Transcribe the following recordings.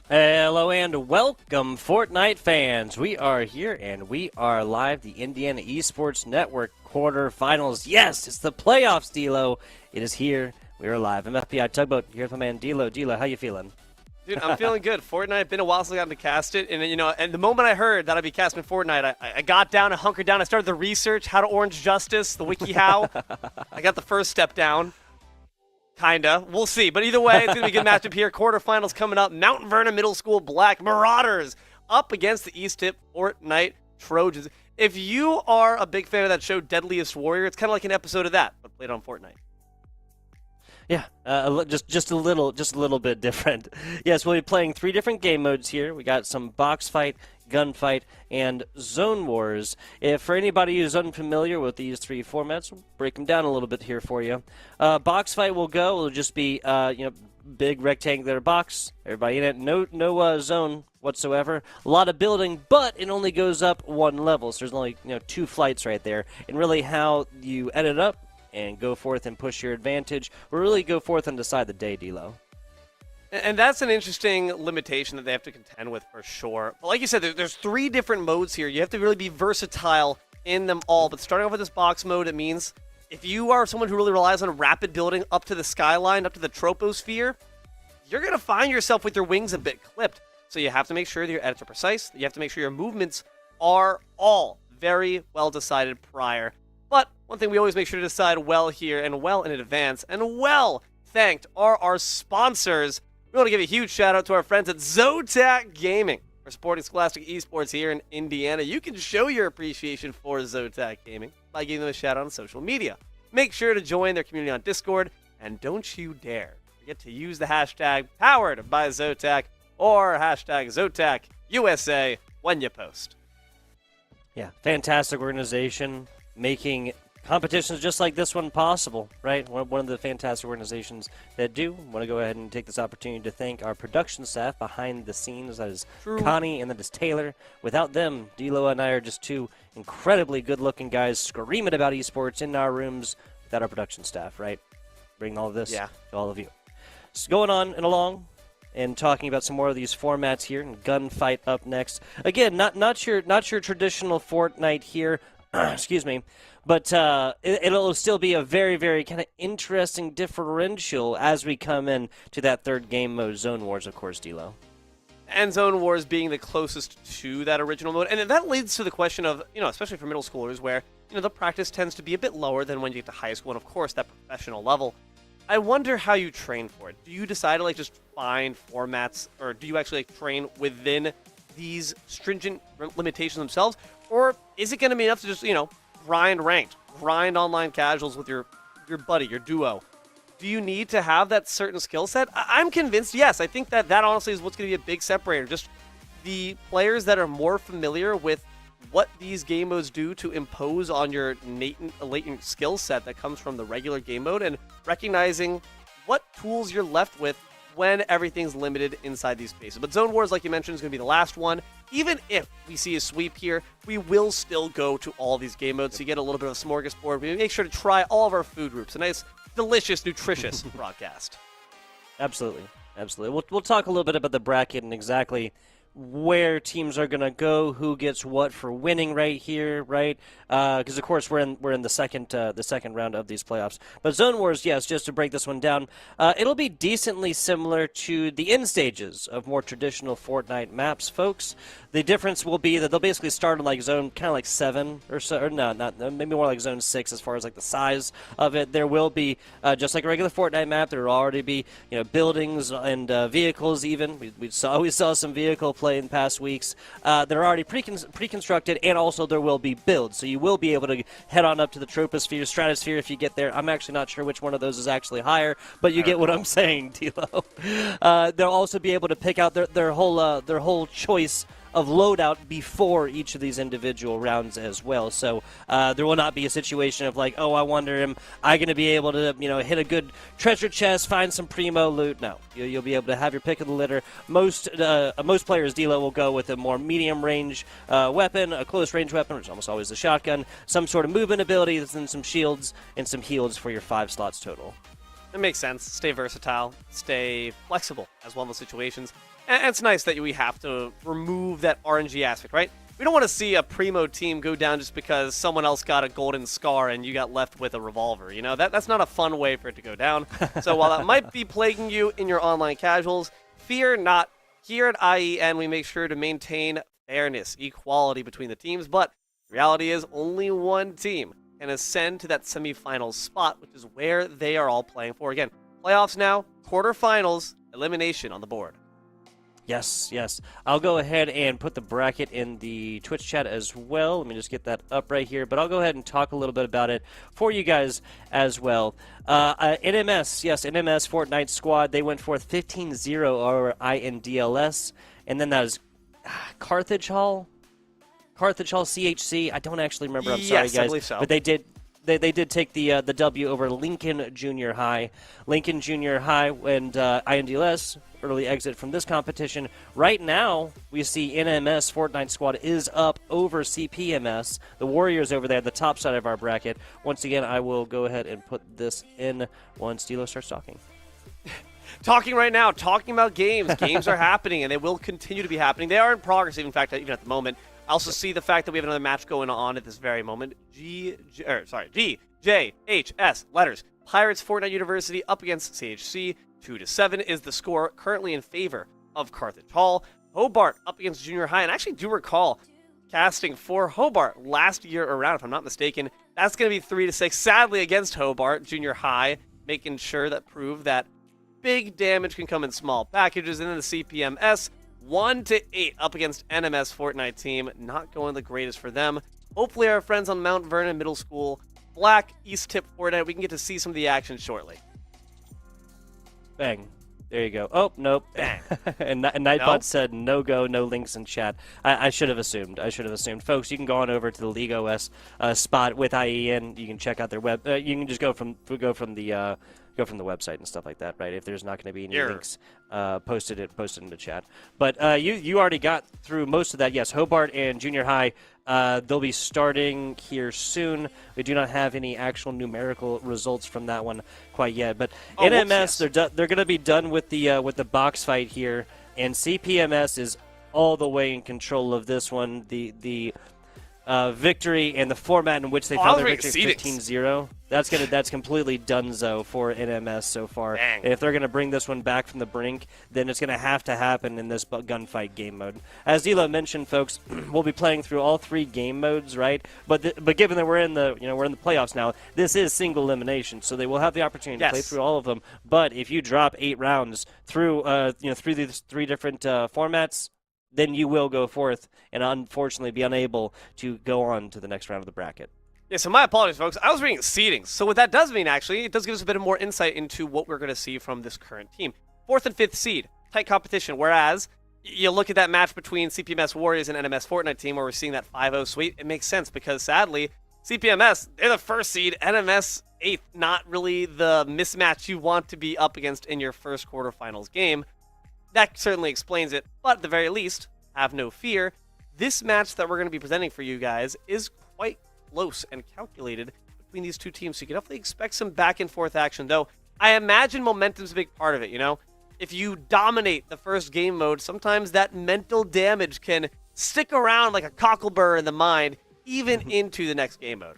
Hello and welcome, Fortnite fans. We are here and we are live. The Indiana Esports Network quarterfinals. Yes, it's the playoffs, D'Lo. It is here. We are live. I'm FBI Tugboat. Here's my man D'Lo. D'Lo, how you feeling? Dude, I'm feeling good. Fortnite, been a while since I got to cast it, and the moment I heard that I'd be casting Fortnite, I got down, I hunkered down, I started the research, how to orange justice, the wiki how. I got the first step down. Kinda. We'll see. But either way, it's going to be a good matchup here. Quarterfinals coming up. Mount Vernon Middle School Black Marauders up against the East Tip Fortnite Trojans. If you are a big fan of that show, Deadliest Warrior, it's kind of like an episode of that, but played on Fortnite. Yeah, just a little bit different. Yes, we'll be playing 3 different game modes here. We got some box fight, gunfight, and zone wars. If for anybody who's unfamiliar with these 3 formats, we'll break them down a little bit here for you. Box fight will go. It'll just be big rectangular box. Everybody in it. No zone whatsoever. A lot of building, but it only goes up 1 level. So there's only 2 flights right there. And really, how you edit up and go forth and push your advantage, will really go forth and decide the day, D'Lo. And that's an interesting limitation that they have to contend with for sure. But like you said, there's 3 different modes here. You have to really be versatile in them all. But starting off with this box mode, it means if you are someone who really relies on rapid building up to the skyline, up to the troposphere, you're going to find yourself with your wings a bit clipped. So you have to make sure that your edits are precise. You have to make sure your movements are all very well decided prior. But one thing we always make sure to decide well here and well in advance and well thanked are our sponsors. We want to give a huge shout out to our friends at Zotac Gaming for supporting Scholastic Esports here in Indiana. You can show your appreciation for Zotac Gaming by giving them a shout out on social media. Make sure to join their community on Discord, and don't you dare forget to use the hashtag powered by Zotac or hashtag Zotac USA when you post. Yeah, fantastic organization, making competitions just like this one possible, right? One of the fantastic organizations that do. Want to go ahead and take this opportunity to thank our production staff behind the scenes. That is True. Connie and that is Taylor. Without them, D'Lo and I are just 2 incredibly good-looking guys screaming about esports in our rooms without our production staff, right? Bringing all of this to all of you. So going on and along and talking about some more of these formats here, and gunfight up next. Again, not your traditional Fortnite here. Excuse me. But it'll still be a very, very kind of interesting differential as we come in to that 3rd game mode, Zone Wars, of course, D'Lo. And Zone Wars being the closest to that original mode. And that leads to the question of, especially for middle schoolers where, the practice tends to be a bit lower than when you get to high school and, of course, that professional level. I wonder how you train for it. Do you decide to, just find formats, or do you actually, train within these stringent limitations themselves? Or is it going to be enough to just, grind ranked, grind online casuals with your buddy, your duo? Do you need to have that certain skill set? I'm convinced, yes. I think that honestly is what's going to be a big separator. Just the players that are more familiar with what these game modes do to impose on your latent skill set that comes from the regular game mode, and recognizing what tools you're left with when everything's limited inside these spaces. But Zone Wars, like you mentioned, is going to be the last one. Even if we see a sweep here, we will still go to all these game modes, so you get a little bit of a smorgasbord. We make sure to try all of our food groups. A nice, delicious, nutritious broadcast. Absolutely. We'll talk a little bit about the bracket and exactly where teams are going to go, who gets what for winning right here, right? Because of course we're in the second round of these playoffs. But Zone Wars, yes, just to break this one down, it'll be decently similar to the end stages of more traditional Fortnite maps, folks. The difference will be that they'll basically start in like zone kind of like 7 or so, or no, not maybe more like zone 6 as far as like the size of it. There will be just like a regular Fortnite map. There will already be buildings and vehicles. Even we saw some vehicle play in past weeks. They're already pre-constructed, and also there will be builds. So you will be able to head on up to the troposphere, stratosphere if you get there. I'm actually not sure which one of those is actually higher, but you get what I'm saying, D'Lo. They'll also be able to pick out their whole choice of loadout before each of these individual rounds as well. So there will not be a situation of like, oh, I wonder, am I going to be able to, hit a good treasure chest, find some primo loot? No, you'll be able to have your pick of the litter. Most players, D'Lo, will go with a more medium range weapon, a close range weapon, which is almost always a shotgun, some sort of movement ability, and some shields and some heals for your 5 slots total. It makes sense. Stay versatile, stay flexible as well in those situations. And it's nice that we have to remove that RNG aspect, right? We don't want to see a primo team go down just because someone else got a golden scar and you got left with a revolver. You know, that's not a fun way for it to go down. So while that might be plaguing you in your online casuals, fear not. Here at IEN, we make sure to maintain fairness, equality between the teams, but the reality is only one team can ascend to that semifinals spot, which is where they are all playing for. Again, playoffs now, quarterfinals, elimination on the board. Yes, yes. I'll go ahead and put the bracket in the Twitch chat as well. Let me just get that up right here. But I'll go ahead and talk a little bit about it for you guys as well. NMS, yes, NMS Fortnite squad. They went forth 15-0 over INDLS. And then that was Carthage Hall? Carthage Hall CHC? I don't actually remember. I'm sorry, Yes, guys. I believe so. But they did. They did take the W over Lincoln Junior High. Lincoln Junior High and INDLS early exit from this competition. Right now, we see NMS Fortnite squad is up over CPMS. The Warriors over there at the top side of our bracket. Once again, I will go ahead and put this in once Dilo starts talking. Talking right now, talking about games. Games are happening, and they will continue to be happening. They are in progress, in fact, even at the moment. I also see the fact that we have another match going on at this very moment. G, J, H, S, letters. Pirates Fortnite University up against CHC. 2-7 is the score, currently in favor of Carthage Hall. Hobart up against Junior High, and I actually do recall casting for Hobart last year around, if I'm not mistaken. That's going to be 3-6, sadly against Hobart. Junior High making sure that prove that big damage can come in small packages. And then the CPMS 1-8 up against NMS Fortnite team. Not going the greatest for them. Hopefully our friends on Mount Vernon Middle School, Black, East Tip Fortnite, we can get to see some of the action shortly. Bang. There you go. Oh, nope. Bang. and Nightbot said no go, no links in chat. I should have assumed. Folks, you can go on over to the League OS spot with IEN. You can check out their web. You can just go from the website and stuff like that, right? If there's not going to be any links posted in the chat. But you already got through most of that. Yes, Hobart and Junior High, they'll be starting here soon. We do not have any actual numerical results from that one quite yet. But NMS, they're going to be done with the box fight here, and CPMS is all the way in control of this one. The victory and the format in which they found their victory 15-0. That's completely donezo for NMS so far. Dang. If they're gonna bring this one back from the brink, then it's gonna have to happen in this gunfight game mode. As Dilo mentioned, folks, we'll be playing through all three game modes, right? But given that we're in the playoffs now, this is single elimination, so they will have the opportunity to play through all of them. But if you drop 8 rounds through through these 3 different formats, then you will go forth and unfortunately be unable to go on to the next round of the bracket. Yeah, so my apologies, folks. I was reading seedings. So what that does mean, actually, it does give us a bit of more insight into what we're going to see from this current team. 4th and 5th seed, tight competition, whereas you look at that match between CPMS Warriors and NMS Fortnite team where we're seeing that 5-0 sweep. It makes sense because, sadly, CPMS, they're the 1st seed, NMS 8th, not really the mismatch you want to be up against in your first quarterfinals game. That certainly explains it, but at the very least, have no fear. This match that we're going to be presenting for you guys is quite close and calculated between these two teams, so you can definitely expect some back and forth action, though I imagine momentum's a big part of it, you know? If you dominate the first game mode, sometimes that mental damage can stick around like a cockleburr in the mind, even into the next game mode.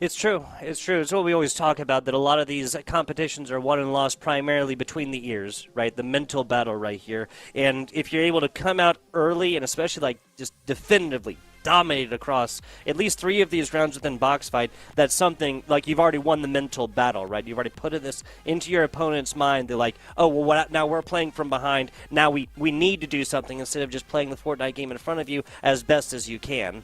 It's true. It's what we always talk about, that a lot of these competitions are won and lost primarily between the ears, right? The mental battle right here. And if you're able to come out early and especially like just definitively dominated across at least 3 of these rounds within box fight, that's something like you've already won the mental battle, right? You've already put this into your opponent's mind. They're like, oh, well, now we're playing from behind. Now we need to do something instead of just playing the Fortnite game in front of you as best as you can.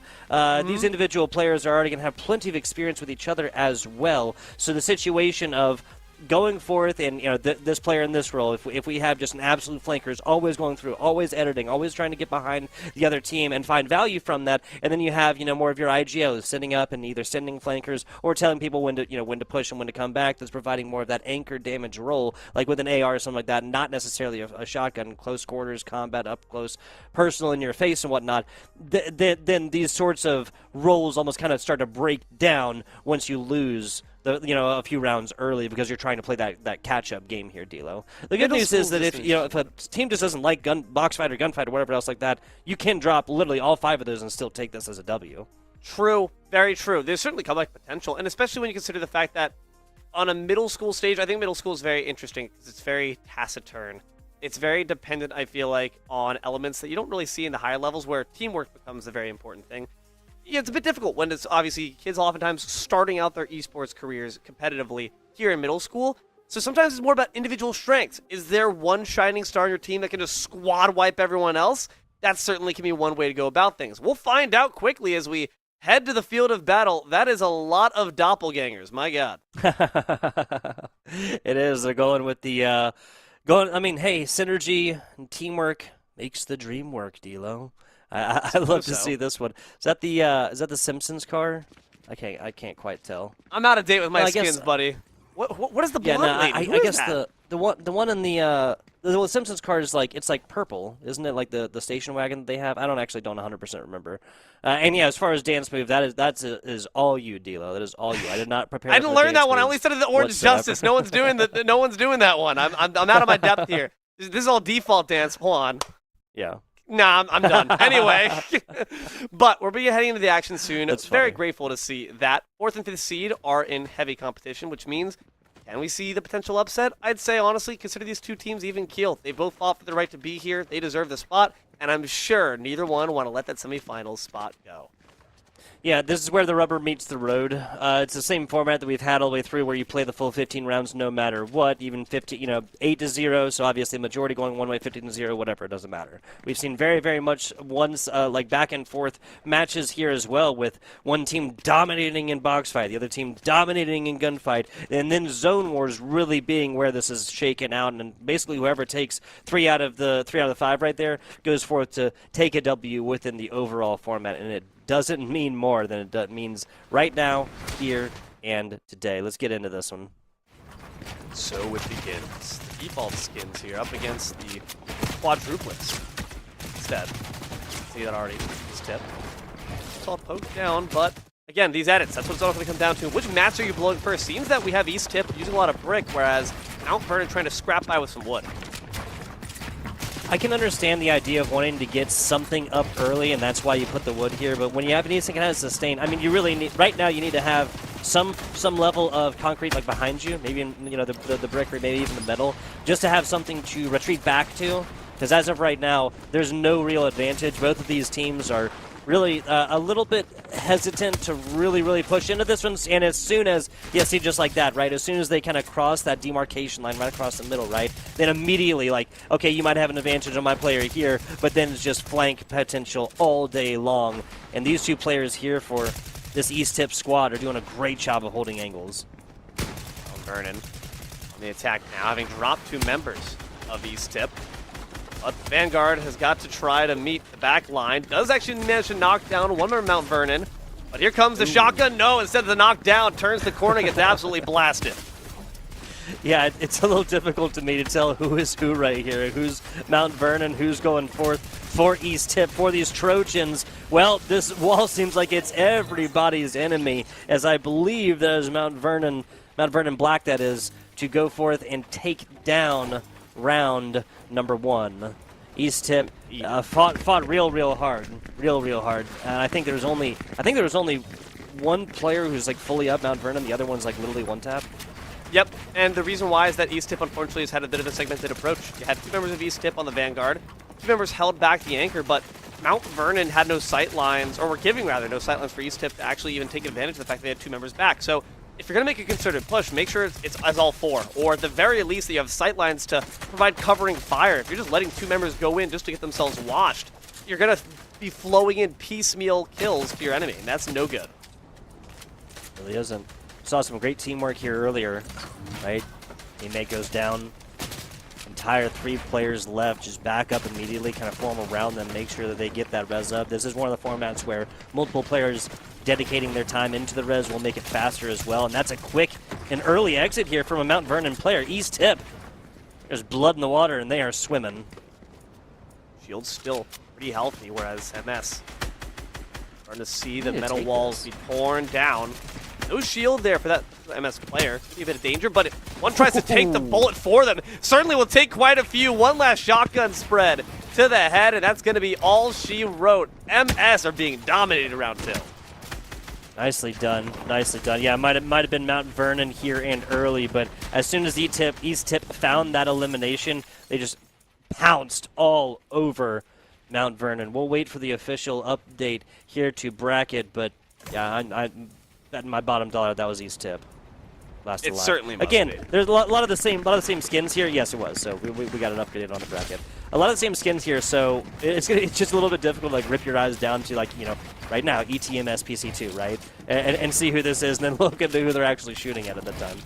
These individual players are already going to have plenty of experience with each other as well. So the situation of going forth and this player in this role, if we have just an absolute flanker who's always going through, always editing, always trying to get behind the other team and find value from that, and then you have more of your IGOs sitting up and either sending flankers or telling people when to push and when to come back, that's providing more of that anchor damage role, like with an AR or something like that, not necessarily a shotgun, close quarters, combat, up close, personal in your face and whatnot. Then these sorts of roles almost kind of start to break down once you lose a few rounds early because you're trying to play that catch-up game here, D'Lo. The good Middle news is school's that just if a team just doesn't like box fight or gunfight or whatever else like that, you can drop literally all 5 of those and still take this as a W. True, very true. There's certainly comeback potential, and especially when you consider the fact that on a middle school stage, I think middle school is very interesting because it's very taciturn. It's very dependent, I feel like, on elements that you don't really see in the higher levels where teamwork becomes a very important thing. Yeah, it's a bit difficult when it's obviously kids oftentimes starting out their esports careers competitively here in middle school. So sometimes it's more about individual strengths. Is there one shining star on your team that can just squad wipe everyone else? That certainly can be one way to go about things. We'll find out quickly as we head to the field of battle. That is a lot of doppelgangers. My God. It is. They're going with the I mean, hey, synergy and teamwork makes the dream work, D'Lo. I love to see this one. Is that the Simpsons car? I can't quite tell. I'm out of date with my I skins, guess, buddy. What is the Yeah, blonde no, lady? Who I is guess that? the one in the Simpsons car is like it's like purple, isn't it? Like the station wagon that they have. I don't 100% remember. And yeah, as far as dance move, is all you, D'Lo. That is all you. I did not prepare. I didn't for learn dance that one. I only moves said the Orange whatsoever. Justice. No one's doing no one's doing that one. I'm out of my depth here. This is all default dance. Hold on. Yeah. Nah, I'm done. Anyway, but we'll be heading into the action soon. That's Very funny. grateful to see that 4th and 5th seed are in heavy competition, which means can we see the potential upset? I'd say, honestly, consider these two teams even keel. They both fought for the right to be here. They deserve the spot, and I'm sure neither one want to let that semifinals spot go. Yeah, this is where the rubber meets the road. It's the same format that we've had all the way through, where you play the full 15 rounds no matter what, even 8-0. So obviously, majority going one way, 15-0, whatever. It doesn't matter. We've seen very, very much like back and forth matches here as well, with one team dominating in box fight, the other team dominating in gunfight, and then zone wars really being where this is shaken out. And basically, whoever takes 3 out of the 5 right there goes forth to take a W within the overall format, and it doesn't mean more than it means right now, here, and today. Let's get into this one. So it begins. The default skins here up against the quadruplets. Instead, see that already. This tip. It's all poked down, but again, these edits, that's what it's all going to come down to. Which mats are you blowing first? Seems that we have East Tip using a lot of brick, whereas Mount Vernon trying to scrap by with some wood. I can understand the idea of wanting to get something up early, and that's why you put the wood here. But when you have anything that has sustain, I mean, you really need right now. You need to have some level of concrete like behind you, maybe in the brick or maybe even the metal, just to have something to retreat back to. Because as of right now, there's no real advantage. Both of these teams are really a little bit hesitant to really push into this one. And as soon as, see, just like that, right? As soon as they kind of cross that demarcation line right across the middle, right? Then immediately, like, okay, you might have an advantage on my player here, but then it's just flank potential all day long. And these two players here for this East Tip squad are doing a great job of holding angles. Vernon on the attack now, having dropped 2 members of East Tip. But the Vanguard has got to try to meet the back line. Does actually manage to knock down one more Mount Vernon. But here comes the shotgun. No, instead of the knockdown, turns the corner, gets absolutely blasted. Yeah, it's a little difficult to me to tell who is who right here. Who's Mount Vernon, who's going forth for East Tip, for these Trojans. Well, this wall seems like it's everybody's enemy, as I believe that is Mount Vernon Black, that is, to go forth and take down round number 1. East Tip fought real hard, real hard. And I think there was only one player who's like fully up Mount Vernon. The other one's like literally one tap. Yep, and the reason why is that East Tip unfortunately has had a bit of a segmented approach. You had 2 members of East Tip on the Vanguard. 2 members held back the anchor, but Mount Vernon had no sight lines, or were giving rather no sight lines for East Tip to actually even take advantage of the fact they had 2 members back. So if you're going to make a concerted push, make sure it's as all 4, or at the very least that you have sight lines to provide covering fire. If you're just letting 2 members go in just to get themselves washed, you're going to be flowing in piecemeal kills for your enemy, and that's no good. Really isn't. Saw some great teamwork here earlier, right? Teammate goes down. Entire 3 players left, just back up immediately, kind of form around them, make sure that they get that res up. This is one of the formats where multiple players dedicating their time into the res will make it faster as well. And that's a quick and early exit here from a Mount Vernon player. East Tip. There's blood in the water, and they are swimming. Shield's still pretty healthy, whereas MS starting to see the Yeah, metal take walls this. be torn down. No shield there for that MS player. Could be a bit of danger, but if one tries to take the bullet for them, certainly will take quite a few. One last shotgun spread to the head, and that's going to be all she wrote. MS are being dominated around 2. Nicely done. Nicely done. Yeah, it might have been Mount Vernon here and early, but as soon as East Tip found that elimination, they just pounced all over Mount Vernon. We'll wait for the official update here to bracket, but yeah, I bet my bottom dollar that was East Tip. Last It certainly must Again, be. there's a lot of the same skins here. Yes, it was. So we got an upgrade on the bracket. A lot of the same skins here. So it's just a little bit difficult to like rip your eyes down to like right now ETMS PC2 right and see who this is and then look at who they're actually shooting at the time.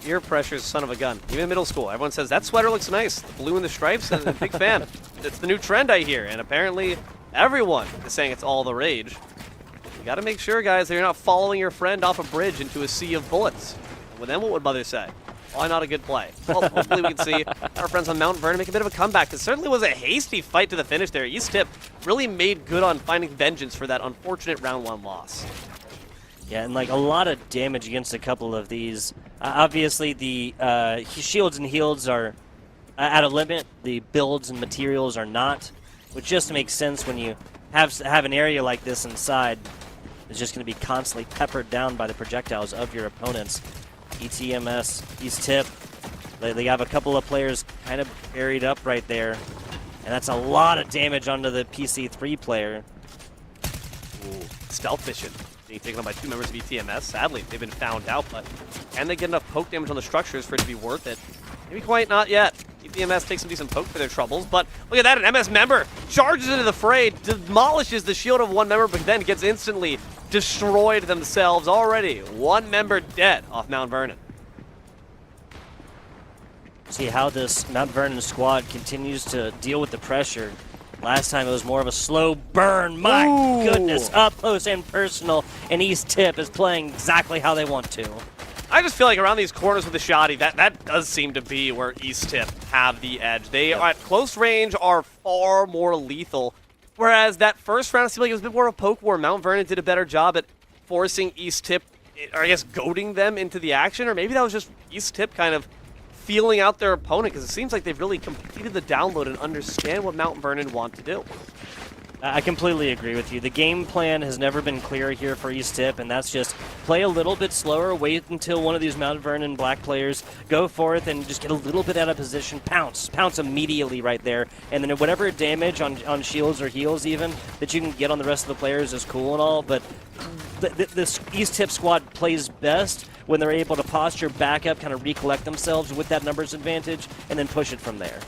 Ear pressure's son of a gun. Even in middle school, everyone says that sweater looks nice. The blue and the stripes, and a big fan. It's the new trend I hear, and apparently everyone is saying it's all the rage. You got to make sure, guys, that you're not following your friend off a bridge into a sea of bullets. Well, then what would mother say? Why not a good play? Well, hopefully we can see our friends on Mount Vernon make a bit of a comeback. It certainly was a hasty fight to the finish there. East Tip really made good on finding vengeance for that unfortunate round 1 loss. Yeah, and like a lot of damage against a couple of these. Obviously, the shields and heals are at a limit. The builds and materials are not, which just makes sense when you have an area like this inside. It's just going to be constantly peppered down by the projectiles of your opponents. ETMS, East Tip, they have a couple of players kind of buried up right there, and that's a lot of damage onto the PC3 player. Ooh, stealth mission being taken on by 2 members of ETMS. Sadly, they've been found out, but can they get enough poke damage on the structures for it to be worth it? Maybe quite not yet. ETMS takes some decent poke for their troubles, but look at that, an MS member charges into the fray, demolishes the shield of 1 member, but then gets instantly destroyed themselves already. 1 member dead off Mount Vernon. See how this Mount Vernon squad continues to deal with the pressure. Last time it was more of a slow burn. My goodness, up close and personal, and East Tip is playing exactly how they want to. I just feel like around these corners with the shotty, that does seem to be where East Tip have the edge. They are at close range are far more lethal, whereas that first round seemed like it was a bit more of a poke war. Mount Vernon did a better job at forcing East Tip, or I guess goading them into the action, or maybe that was just East Tip kind of feeling out their opponent, because it seems like they've really completed the download and understand what Mount Vernon want to do. I completely agree with you. The game plan has never been clear here for East Tip, and that's just play a little bit slower, wait until one of these Mount Vernon black players go forth and just get a little bit out of position, pounce immediately right there, and then whatever damage on shields or heals even that you can get on the rest of the players is cool and all, but this East Tip squad plays best when they're able to posture back up, kind of recollect themselves with that numbers advantage, and then push it from there.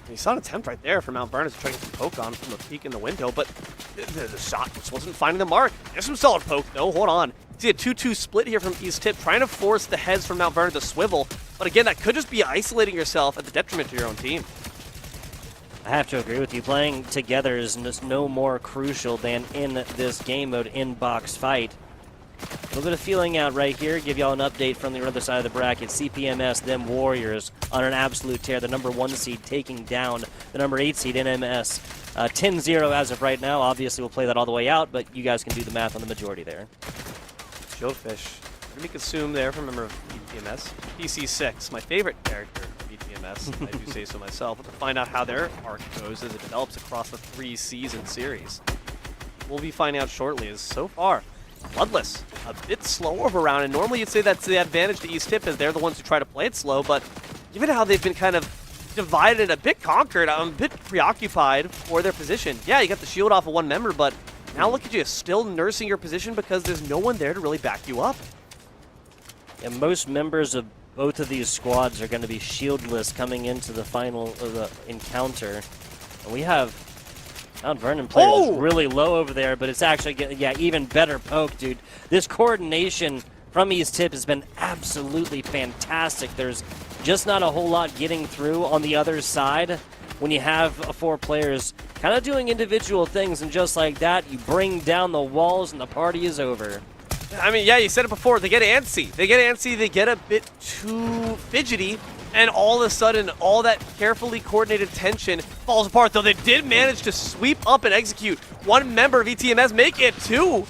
You saw an attempt right there for Mount Vernon to try to get the poke on from a peek in the window, but the shot just wasn't finding the mark. There's some solid poke, though. Hold on. See a 2-2 split here from East Tip, trying to force the heads from Mount Vernon to swivel. But again, that could just be isolating yourself at the detriment to your own team. I have to agree with you. Playing together is just no more crucial than in this game mode in-box fight. A little bit of feeling out right here. Give y'all an update from the other side of the bracket. CPMS, them Warriors, on an absolute tear. The number 1 seed taking down the number 8 seed NMS. 10-0 as of right now. Obviously, we'll play that all the way out, but you guys can do the math on the majority there. Shieldfish. Pretty consumed there from a member of ETMS. PC6, my favorite character of ETMS. I do say so myself. But to find out how their arc goes as it develops across the 3-season series. We'll be finding out shortly, as so far, Bloodless, a bit slower of a round, and normally you'd say that's the advantage to East Tip, as they're the ones who try to play it slow, but given how they've been kind of divided, a bit conquered, I'm a bit preoccupied for their position. Yeah, you got the shield off of 1 member, but now look at you, still nursing your position because there's no one there to really back you up. And most members of both of these squads are going to be shieldless coming into the final of the encounter. And we have Mount Vernon player is really low over there, but it's actually getting, even better poke, dude. This coordination from East Tip has been absolutely fantastic. There's just not a whole lot getting through on the other side when you have 4 players kind of doing individual things, and just like that, you bring down the walls and the party is over. I mean, yeah, you said it before. They get antsy. They get a bit too fidgety, and all of a sudden, all that carefully coordinated tension falls apart. Though they did manage to sweep up and execute 1 member of ETMS, make it 2.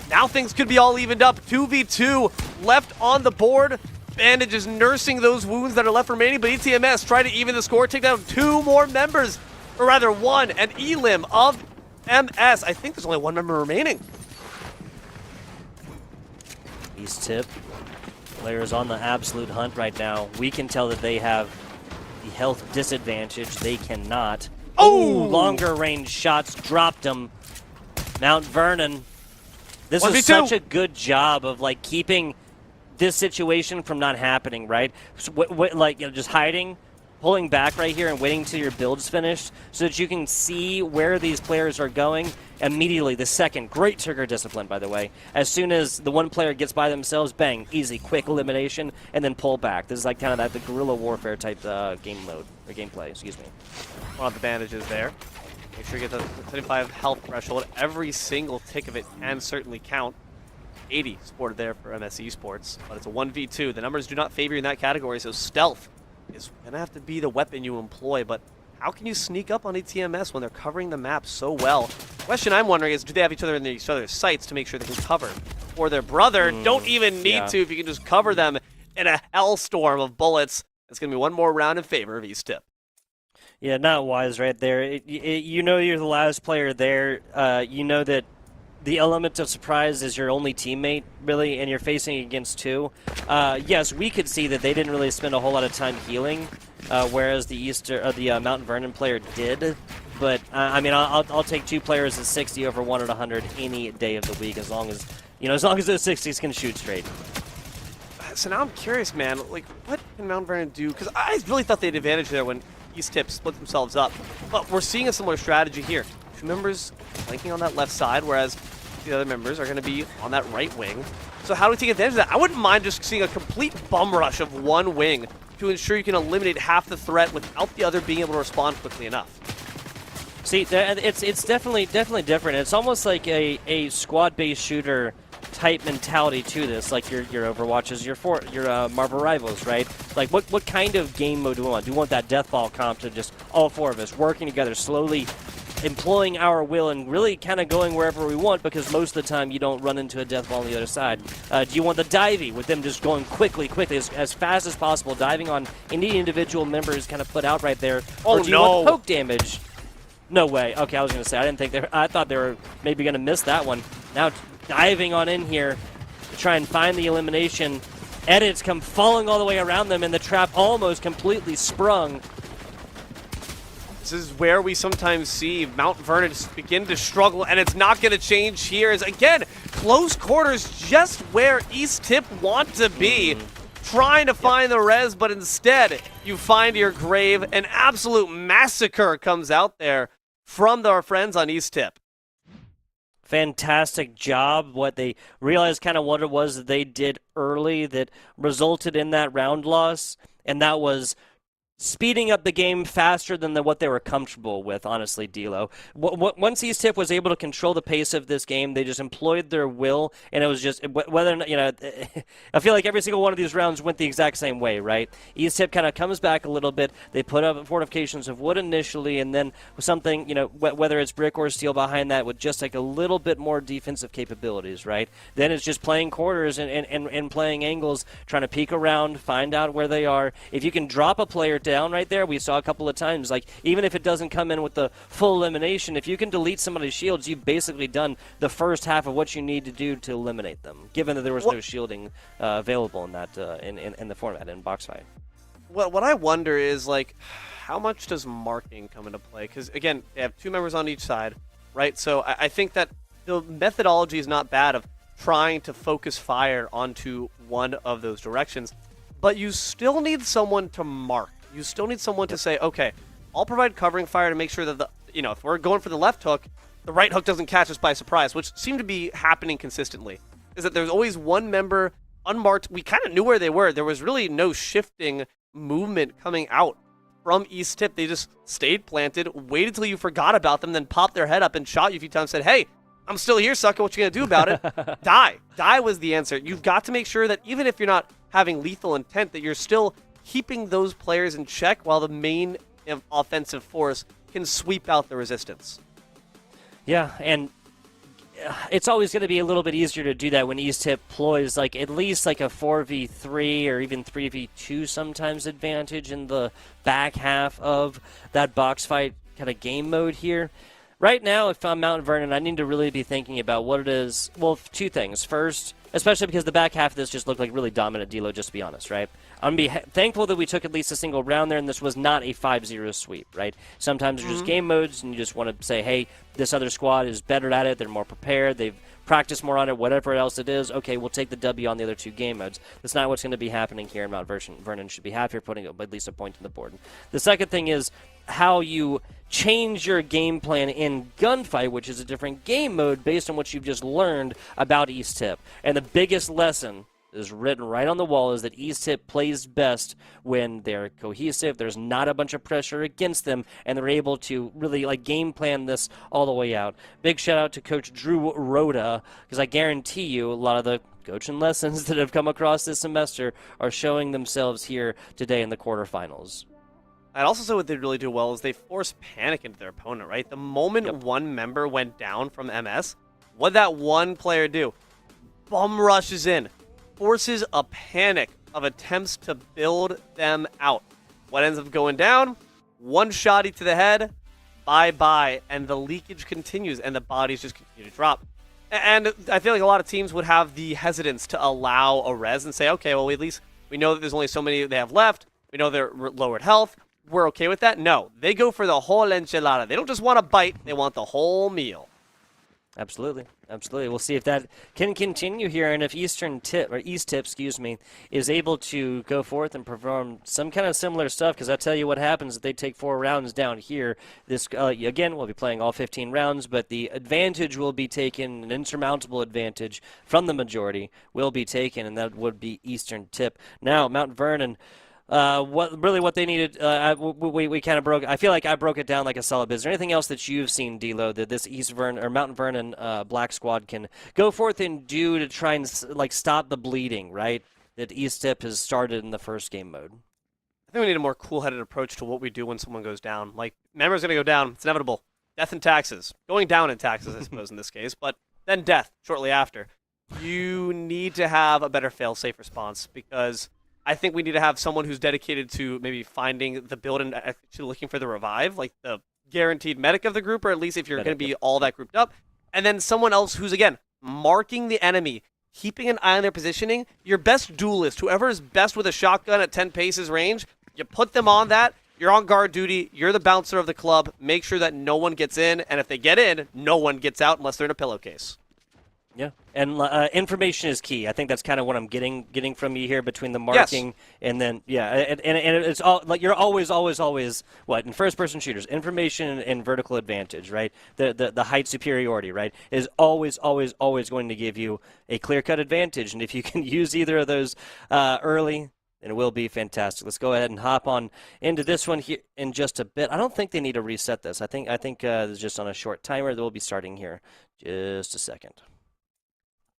Now things could be all evened up. 2v2 left on the board. Bandage is nursing those wounds that are left remaining, but ETMS try to even the score, take down 2 more members, or rather 1, and Elim of MS. I think there's only 1 member remaining. East Tip, players on the absolute hunt right now. We can tell that they have the health disadvantage. They cannot. Oh, longer range shots dropped them. Mount Vernon. This is 1v2. such a good job of like keeping this situation from not happening, right? So, like, you know, just hiding, pulling back right here and waiting till your build's finished so that you can see where these players are going immediately. The second, great trigger discipline, by the way. As soon as the one player gets by themselves, bang, easy, quick elimination, and then pull back. This is like kind of that the guerrilla warfare type game mode, or gameplay, excuse me. One of the bandages there. Make sure you get the 75 health threshold. Every single tick of it can certainly count. 80 sported there for MS Esports, but it's a 1v2. The numbers do not favor you in that category, so stealth is going to have to be the weapon you employ, but how can you sneak up on ETMS when they're covering the map so well? The question I'm wondering is, do they have each other in each other's sights to make sure they can cover? Or their brother don't even need to if you can just cover them in a hellstorm of bullets. It's going to be one more round in favor of East Tip. Yeah, not wise right there. You know you're the last player there. You know that the element of surprise is your only teammate, really, and you're facing against 2. Yes, we could see that they didn't really spend a whole lot of time healing, whereas the Mount Vernon player did. But I mean, I'll take 2 players at 60 over 1 at 100 any day of the week, as long as those 60s can shoot straight. So now I'm curious, man. Like, what can Mount Vernon do? Because I really thought they had advantage there when East Tip split themselves up. But we're seeing a similar strategy here. 2 members flanking on that left side, whereas the other members are going to be on that right wing. So how do we take advantage of that? I wouldn't mind just seeing a complete bum rush of one wing to ensure you can eliminate half the threat without the other being able to respond quickly enough. See, it's definitely different. It's almost like a squad-based shooter type mentality to this, like your Overwatches, your Marvel Rivals, right? Like what kind of game mode do we want? Do we want that deathball comp to just all 4 of us working together, slowly employing our will and really kind of going wherever we want, because most of the time you don't run into a death ball on the other side? Do you want the divey with them just going quickly, as fast as possible, diving on any individual members kind of put out right there? Oh, or do you want poke damage? No way. Okay, I was going to say, I thought they were maybe going to miss that one. Now diving on in here to try and find the elimination. Edits come falling all the way around them, and the trap almost completely sprung. This is where we sometimes see Mount Vernon begin to struggle, and it's not going to change here. As again, close quarters, just where East Tip want to be. Trying to find the res, but instead you find your grave. An absolute massacre comes out there from our friends on East Tip. Fantastic job. What they realized kind of what it was that they did early that resulted in that round loss, and that was speeding up the game faster than what they were comfortable with, honestly, D'Lo. Once East Tip was able to control the pace of this game, they just employed their will, and it was just whether or not, I feel like every single one of these rounds went the exact same way, right? East Tip kind of comes back a little bit. They put up fortifications of wood initially, and then something, whether it's brick or steel behind that with just like a little bit more defensive capabilities, right? Then it's just playing quarters and playing angles, trying to peek around, find out where they are. If you can drop a player down right there, we saw a couple of times, like even if it doesn't come in with the full elimination, if you can delete somebody's shields, you've basically done the first half of what you need to do to eliminate them, given that there was no shielding available in that in the format in box fight. What I wonder is, like, how much does marking come into play? Because again, they have 2 members on each side, right? So I think that the methodology is not bad of trying to focus fire onto one of those directions, but you still need someone to mark. You still need someone to say, okay, I'll provide covering fire to make sure that if we're going for the left hook, the right hook doesn't catch us by surprise, which seemed to be happening consistently. Is that there's always one member unmarked. We kind of knew where they were. There was really no shifting movement coming out from East Tip. They just stayed planted, waited till you forgot about them, then popped their head up and shot you a few times, said, hey, I'm still here, sucker. What you gonna do about it? Die. Die was the answer. You've got to make sure that even if you're not having lethal intent, that you're still keeping those players in check while the main offensive force can sweep out the resistance. Yeah, and it's always going to be a little bit easier to do that when East Tip ploys like at least like a 4v3 or even 3v2 sometimes advantage in the back half of that box fight kind of game mode here. Right now, if I'm Mount Vernon, I need to really be thinking about what it is. Well, two things. First, especially because the back half of this just looked like really dominant D'Lo, just to be honest, right? I'm going to be thankful that we took at least a single round there, and this was not a 5-0 sweep, right? Sometimes there's just game modes, and you just want to say, hey, this other squad is better at it, they're more prepared, they've practiced more on it, whatever else it is. Okay, we'll take the W on the other two game modes. That's not what's going to be happening here in Mount Vernon. Should be happier putting at least a point on the board. The second thing is how you change your game plan in Gunfight, which is a different game mode based on what you've just learned about East Tip. And the biggest lesson is written right on the wall is that East Tip plays best when they're cohesive, there's not a bunch of pressure against them, and they're able to really like game plan this all the way out. Big shout out to Coach Drew Rhoda, because I guarantee you a lot of the coaching lessons that have come across this semester are showing themselves here today in the quarterfinals. I'd also say what they really do well is they force panic into their opponent, right? The moment one member went down from MS, what'd that one player do? Bum rushes in, forces a panic of attempts to build them out. What ends up going down? One shotty to the head, bye-bye, and the leakage continues, and the bodies just continue to drop. And I feel like a lot of teams would have the hesitance to allow a res and say, okay, well, at least we know that there's only so many they have left. We know they're lowered health. We're okay with that? No. They go for the whole enchilada. They don't just want a bite. They want the whole meal. Absolutely. Absolutely. We'll see if that can continue here, and if East Tip, is able to go forth and perform some kind of similar stuff, because I tell you what happens if they take 4 rounds down here. This, again, we'll be playing all 15 rounds, but the advantage will be taken, an insurmountable advantage from the majority will be taken, and that would be Eastern Tip. Now, Mount Vernon. What they needed, we kind of broke. I feel like I broke it down like a solid bit. Is there anything else that you've seen, D'Lo, that this Mount Vernon Black Squad can go forth and do to try and like stop the bleeding, right? That East Tip has started in the first game mode. I think we need a more cool-headed approach to what we do when someone goes down. Like, member's going to go down. It's inevitable. Death and taxes. Going down in taxes, I suppose, in this case. But then death shortly after. You need to have a better fail-safe response, because I think we need to have someone who's dedicated to maybe finding the build and actually looking for the revive, like the guaranteed medic of the group, or at least if you're going to be all that grouped up. And then someone else who's, again, marking the enemy, keeping an eye on their positioning. Your best duelist, whoever is best with a shotgun at 10 paces range, you put them on that. You're on guard duty. You're the bouncer of the club. Make sure that no one gets in. And if they get in, no one gets out unless they're in a pillowcase. Yeah, and information is key. I think that's kind of what I'm getting from you here between the marking and then and it's all like you're always what in first-person shooters, information and vertical advantage, right? The height superiority, right, is always going to give you a clear-cut advantage, and if you can use either of those early, then it will be fantastic. Let's go ahead and hop on into this one here in just a bit. I don't think they need to reset this. I think it's just on a short timer. That will be starting here just a second.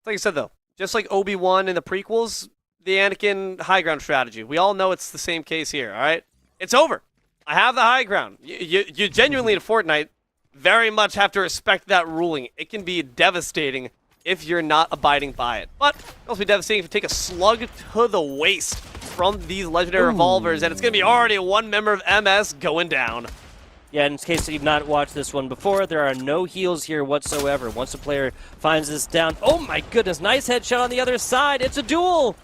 Like I said, though, just like Obi-Wan in the prequels, the Anakin high ground strategy. We all know it's the same case here, all right? It's over. I have the high ground. You genuinely in Fortnite very much have to respect that ruling. It can be devastating if you're not abiding by it. But it can also be devastating if you take a slug to the waist from these legendary revolvers, and it's going to be already one member of MS going down. Yeah, in case you've not watched this one before, there are no heals here whatsoever. Once a player finds this down, oh my goodness, nice headshot on the other side. It's a duel.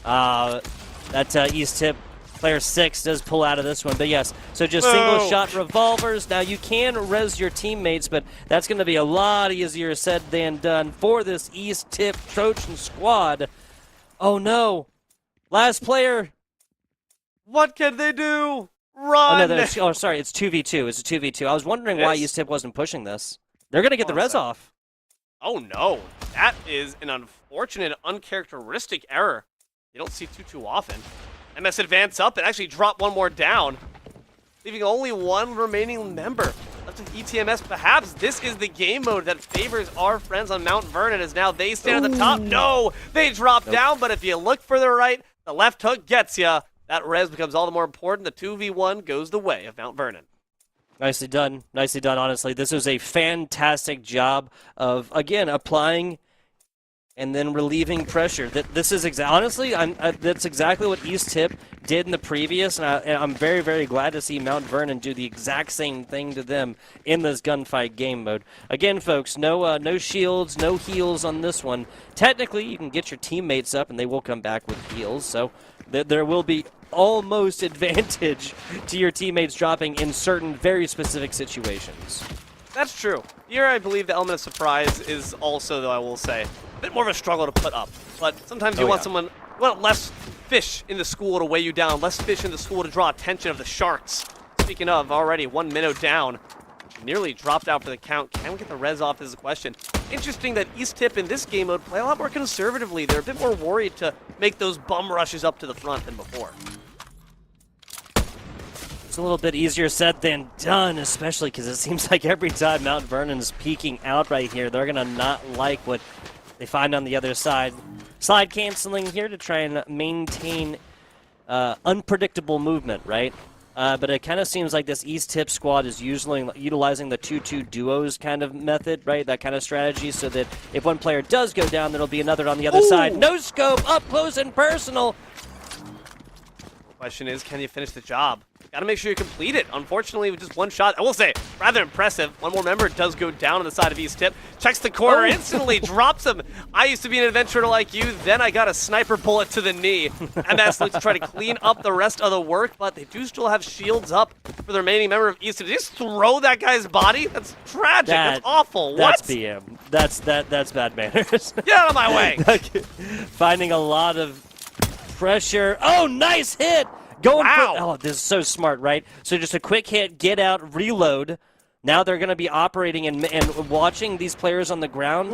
That East Tip player 6 does pull out of this one, but yes. So just single shot revolvers. Now you can res your teammates, but that's going to be a lot easier said than done for this East Tip Trojan squad. Oh no, last player. What can they do? Run! Sorry, it's 2v2. It's a 2v2. I was wondering why East Tip wasn't pushing this. They're going to get the res off. Oh, no. That is an unfortunate, uncharacteristic error. You don't see too often. MS advance up and actually drop one more down, leaving only one remaining member left with ETMS. Perhaps this is the game mode that favors our friends on Mount Vernon, as now they stand at the top. No! They drop down, but if you look further right, the left hook gets you. That res becomes all the more important. The 2v1 goes the way of Mount Vernon. Nicely done. Nicely done, honestly. This was a fantastic job of, again, applying and then relieving pressure. This is honestly, that's exactly what East Tip did in the previous, and I'm very, very glad to see Mount Vernon do the exact same thing to them in this gunfight game mode. Again, folks, no shields, no heals on this one. Technically, you can get your teammates up, and they will come back with heals, so there will be almost advantage to your teammates dropping in certain very specific situations. That's true. Here, I believe the element of surprise is also, though, I will say, a bit more of a struggle to put up. But sometimes you want someone, you want less fish in the school to weigh you down, less fish in the school to draw attention of the Sharks. Speaking of, already 1 minute down, nearly dropped out for the count. Can we get the res off is the question. Interesting that East Tip in this game mode play a lot more conservatively. They're a bit more worried to make those bum rushes up to the front than before. It's a little bit easier said than done, especially because it seems like every time Mount Vernon is peeking out right here, they're going to not like what they find on the other side. Slide canceling here to try and maintain unpredictable movement, right? But it kind of seems like this East Tip squad is utilizing the 2-2 duos kind of method, right? That kind of strategy, so that if one player does go down, there'll be another on the other side. No scope, up close and personal. The question is, can you finish the job? Gotta make sure you complete it. Unfortunately, with just one shot, I will say, rather impressive. One more member does go down on the side of East Tip. Checks the corner, instantly drops him. I used to be an adventurer like you, then I got a sniper bullet to the knee. And that's to try to clean up the rest of the work, but they do still have shields up for the remaining member of East Tip. Did you just throw that guy's body? That's tragic. That's awful. That's what? BM. That's bad manners. Get out of my way. Finding a lot of pressure. Oh, nice hit. Going for, this is so smart, right? So just a quick hit, get out, reload. Now they're going to be operating and watching these players on the ground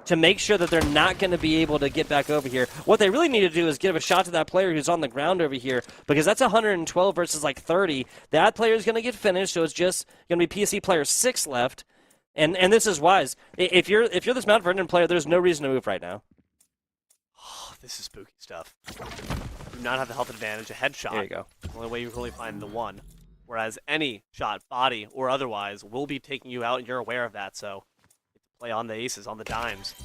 to make sure that they're not going to be able to get back over here. What they really need to do is give a shot to that player who's on the ground over here, because that's 112 versus like 30. That player is going to get finished, so it's just going to be PC player 6 left. And this is wise. If you're this Mount Vernon player, there's no reason to move right now. Oh, this is spooky stuff. Do not have the health advantage, a headshot. There you go. The only way you really find the one. Whereas any shot, body or otherwise, will be taking you out, and you're aware of that, so play on the aces, on the dimes.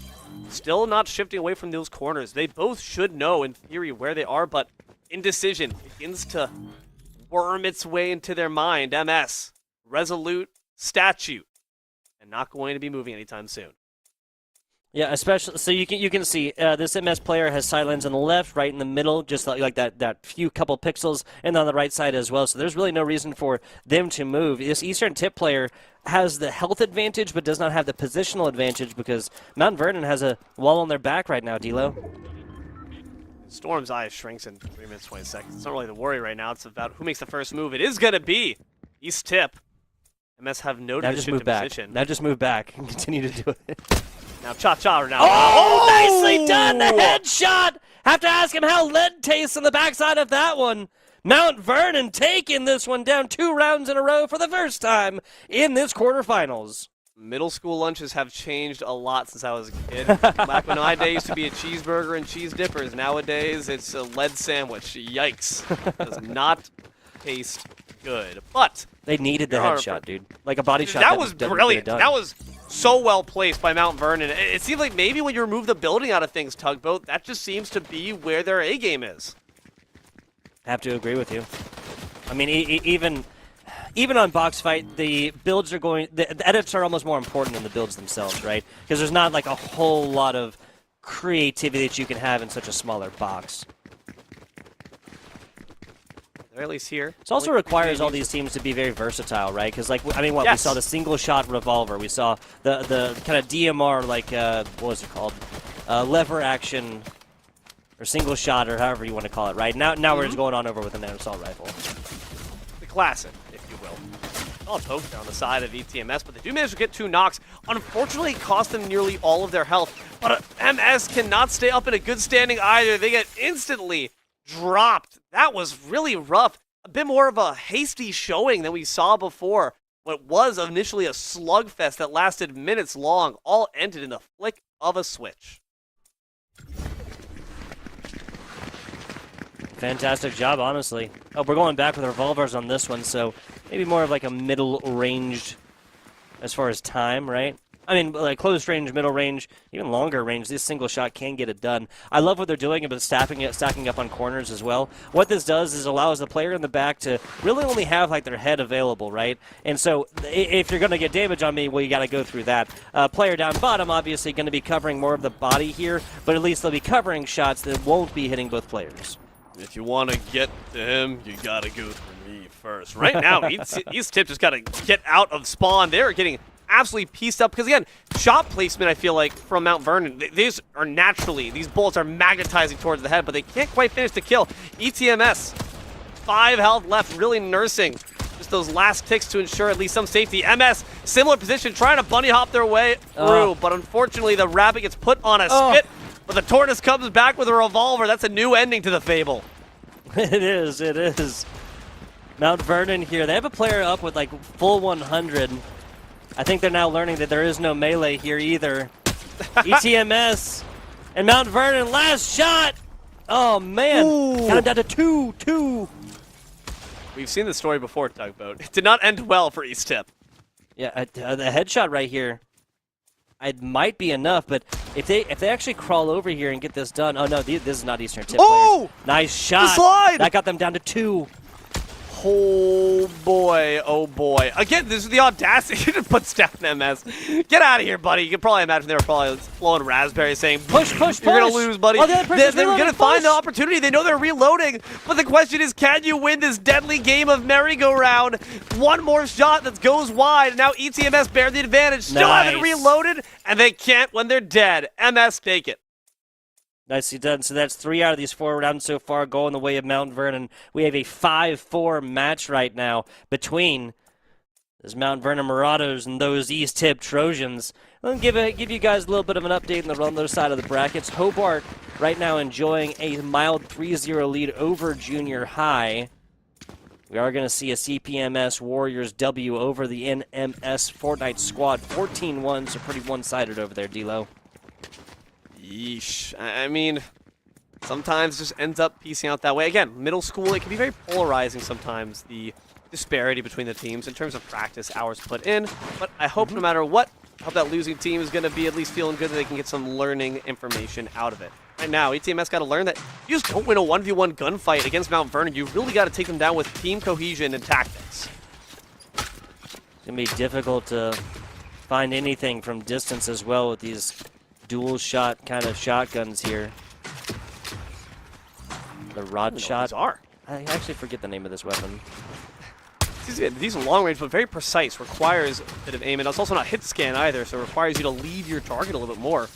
Still not shifting away from those corners. They both should know, in theory, where they are, but indecision begins to worm its way into their mind. MS, resolute, statue, and not going to be moving anytime soon. Yeah, especially so you can see this MS player has sidelines on the left, right in the middle, just like that few couple pixels, and on the right side as well. So there's really no reason for them to move. This Eastern Tip player has the health advantage, but does not have the positional advantage because Mount Vernon has a wall on their back right now. D'Lo. Storm's eye shrinks in 3 minutes 20 seconds. It's not really the worry right now. It's about who makes the first move. It is going to be East Tip. MS have noted now the just shift move in back. position. Now just move back and continue to do it. Now cha-cha now. Oh, nicely done! The headshot! Have to ask him how lead tastes on the backside of that one. Mount Vernon taking this one down 2 rounds in a row for the first time in this quarterfinals. Middle school lunches have changed a lot since I was a kid. Back when my day used to be a cheeseburger and cheese dippers. Nowadays, it's a lead sandwich. Yikes. Does not taste good. But they needed the headshot, dude. Like a body shot. That was brilliant. That was so well placed by Mount Vernon. It seems like maybe when you remove the building out of things, Tugboat, that just seems to be where their A game is. Have to agree with you. I mean, even on box fight, the builds are the edits are almost more important than the builds themselves, right? Because there's not like a whole lot of creativity that you can have in such a smaller box. Or at least here. It also requires all these teams to be very versatile, right? Because, like, I mean, we saw the single-shot revolver. We saw the kind of DMR, like, what was it called? Lever action, or single-shot, or however you want to call it, right? Now we're just going on over with an air assault rifle. The classic, if you will. All poked on the side of ETMS, but they do manage to get 2 knocks. Unfortunately, it cost them nearly all of their health. But MS cannot stay up in a good standing either. They get instantly dropped. That was really rough. A bit more of a hasty showing than we saw before. What was initially a slugfest that lasted minutes long, all ended in the flick of a switch. Fantastic job, honestly. Oh, we're going back with revolvers on this one, so maybe more of like a middle range as far as time, right? I mean, like close range, middle range, even longer range. This single shot can get it done. I love what they're doing about stacking up on corners as well. What this does is allows the player in the back to really only have like their head available, right? And so if you're going to get damage on me, well, you got to go through that. Player down bottom, obviously, going to be covering more of the body here, but at least they'll be covering shots that won't be hitting both players. If you want to get to him, you got to go through me first. Right now, East Tip just got to get out of spawn. They're getting absolutely pieced up because, again, shot placement, I feel like, from Mount Vernon, these bullets are magnetizing towards the head, but they can't quite finish the kill. ETMS, 5 health left, really nursing just those last ticks to ensure at least some safety. MS, similar position, trying to bunny hop their way through, but unfortunately the rabbit gets put on a spit, but the tortoise comes back with a revolver. That's a new ending to the fable. It is. Mount Vernon here, they have a player up with like full 100. I think they're now learning that there is no melee here either. ETMS and Mount Vernon, last shot. Oh man, got him down to 2-2. We've seen this story before, Tugboat. It did not end well for East Tip. Yeah, the headshot right here, it might be enough, but if they actually crawl over here and get this done, oh no, this is not Eastern Tip players. Nice shot. The slide. That got them down to 2. Oh boy. Again, this is the audacity to put Steph in MS. Get out of here, buddy. You can probably imagine they were probably flowing raspberries saying, push. You're going to lose, buddy. Oh, they're going to find the opportunity. They know they're reloading. But the question is, can you win this deadly game of merry-go-round? One more shot that goes wide. Now ETMS bear the advantage. Still haven't reloaded, and they can't when they're dead. MS, take it. Nicely done. So that's 3 out of these 4 rounds so far going the way of Mount Vernon. We have a 5-4 match right now between those Mount Vernon Marauders and those East Tip Trojans. Let me give you guys a little bit of an update on the other side of the brackets. Hobart right now enjoying a mild 3-0 lead over Junior High. We are going to see a CPMS Warriors W over the NMS Fortnite squad. 14-1, so pretty one-sided over there, D-Lo. Yeesh. I mean, sometimes just ends up piecing out that way. Again, middle school, it can be very polarizing sometimes, the disparity between the teams in terms of practice hours put in. But I hope no matter what, I hope that losing team is going to be at least feeling good that they can get some learning information out of it. Right now, ETMS got to learn that you just don't win a 1v1 gunfight against Mount Vernon. You really got to take them down with team cohesion and tactics. It's going to be difficult to find anything from distance as well with these dual shot kind of shotguns here. The rod shot. I actually forget the name of this weapon. These are long range, but very precise. Requires a bit of aim, and it's also not hit scan either, so it requires you to leave your target a little bit more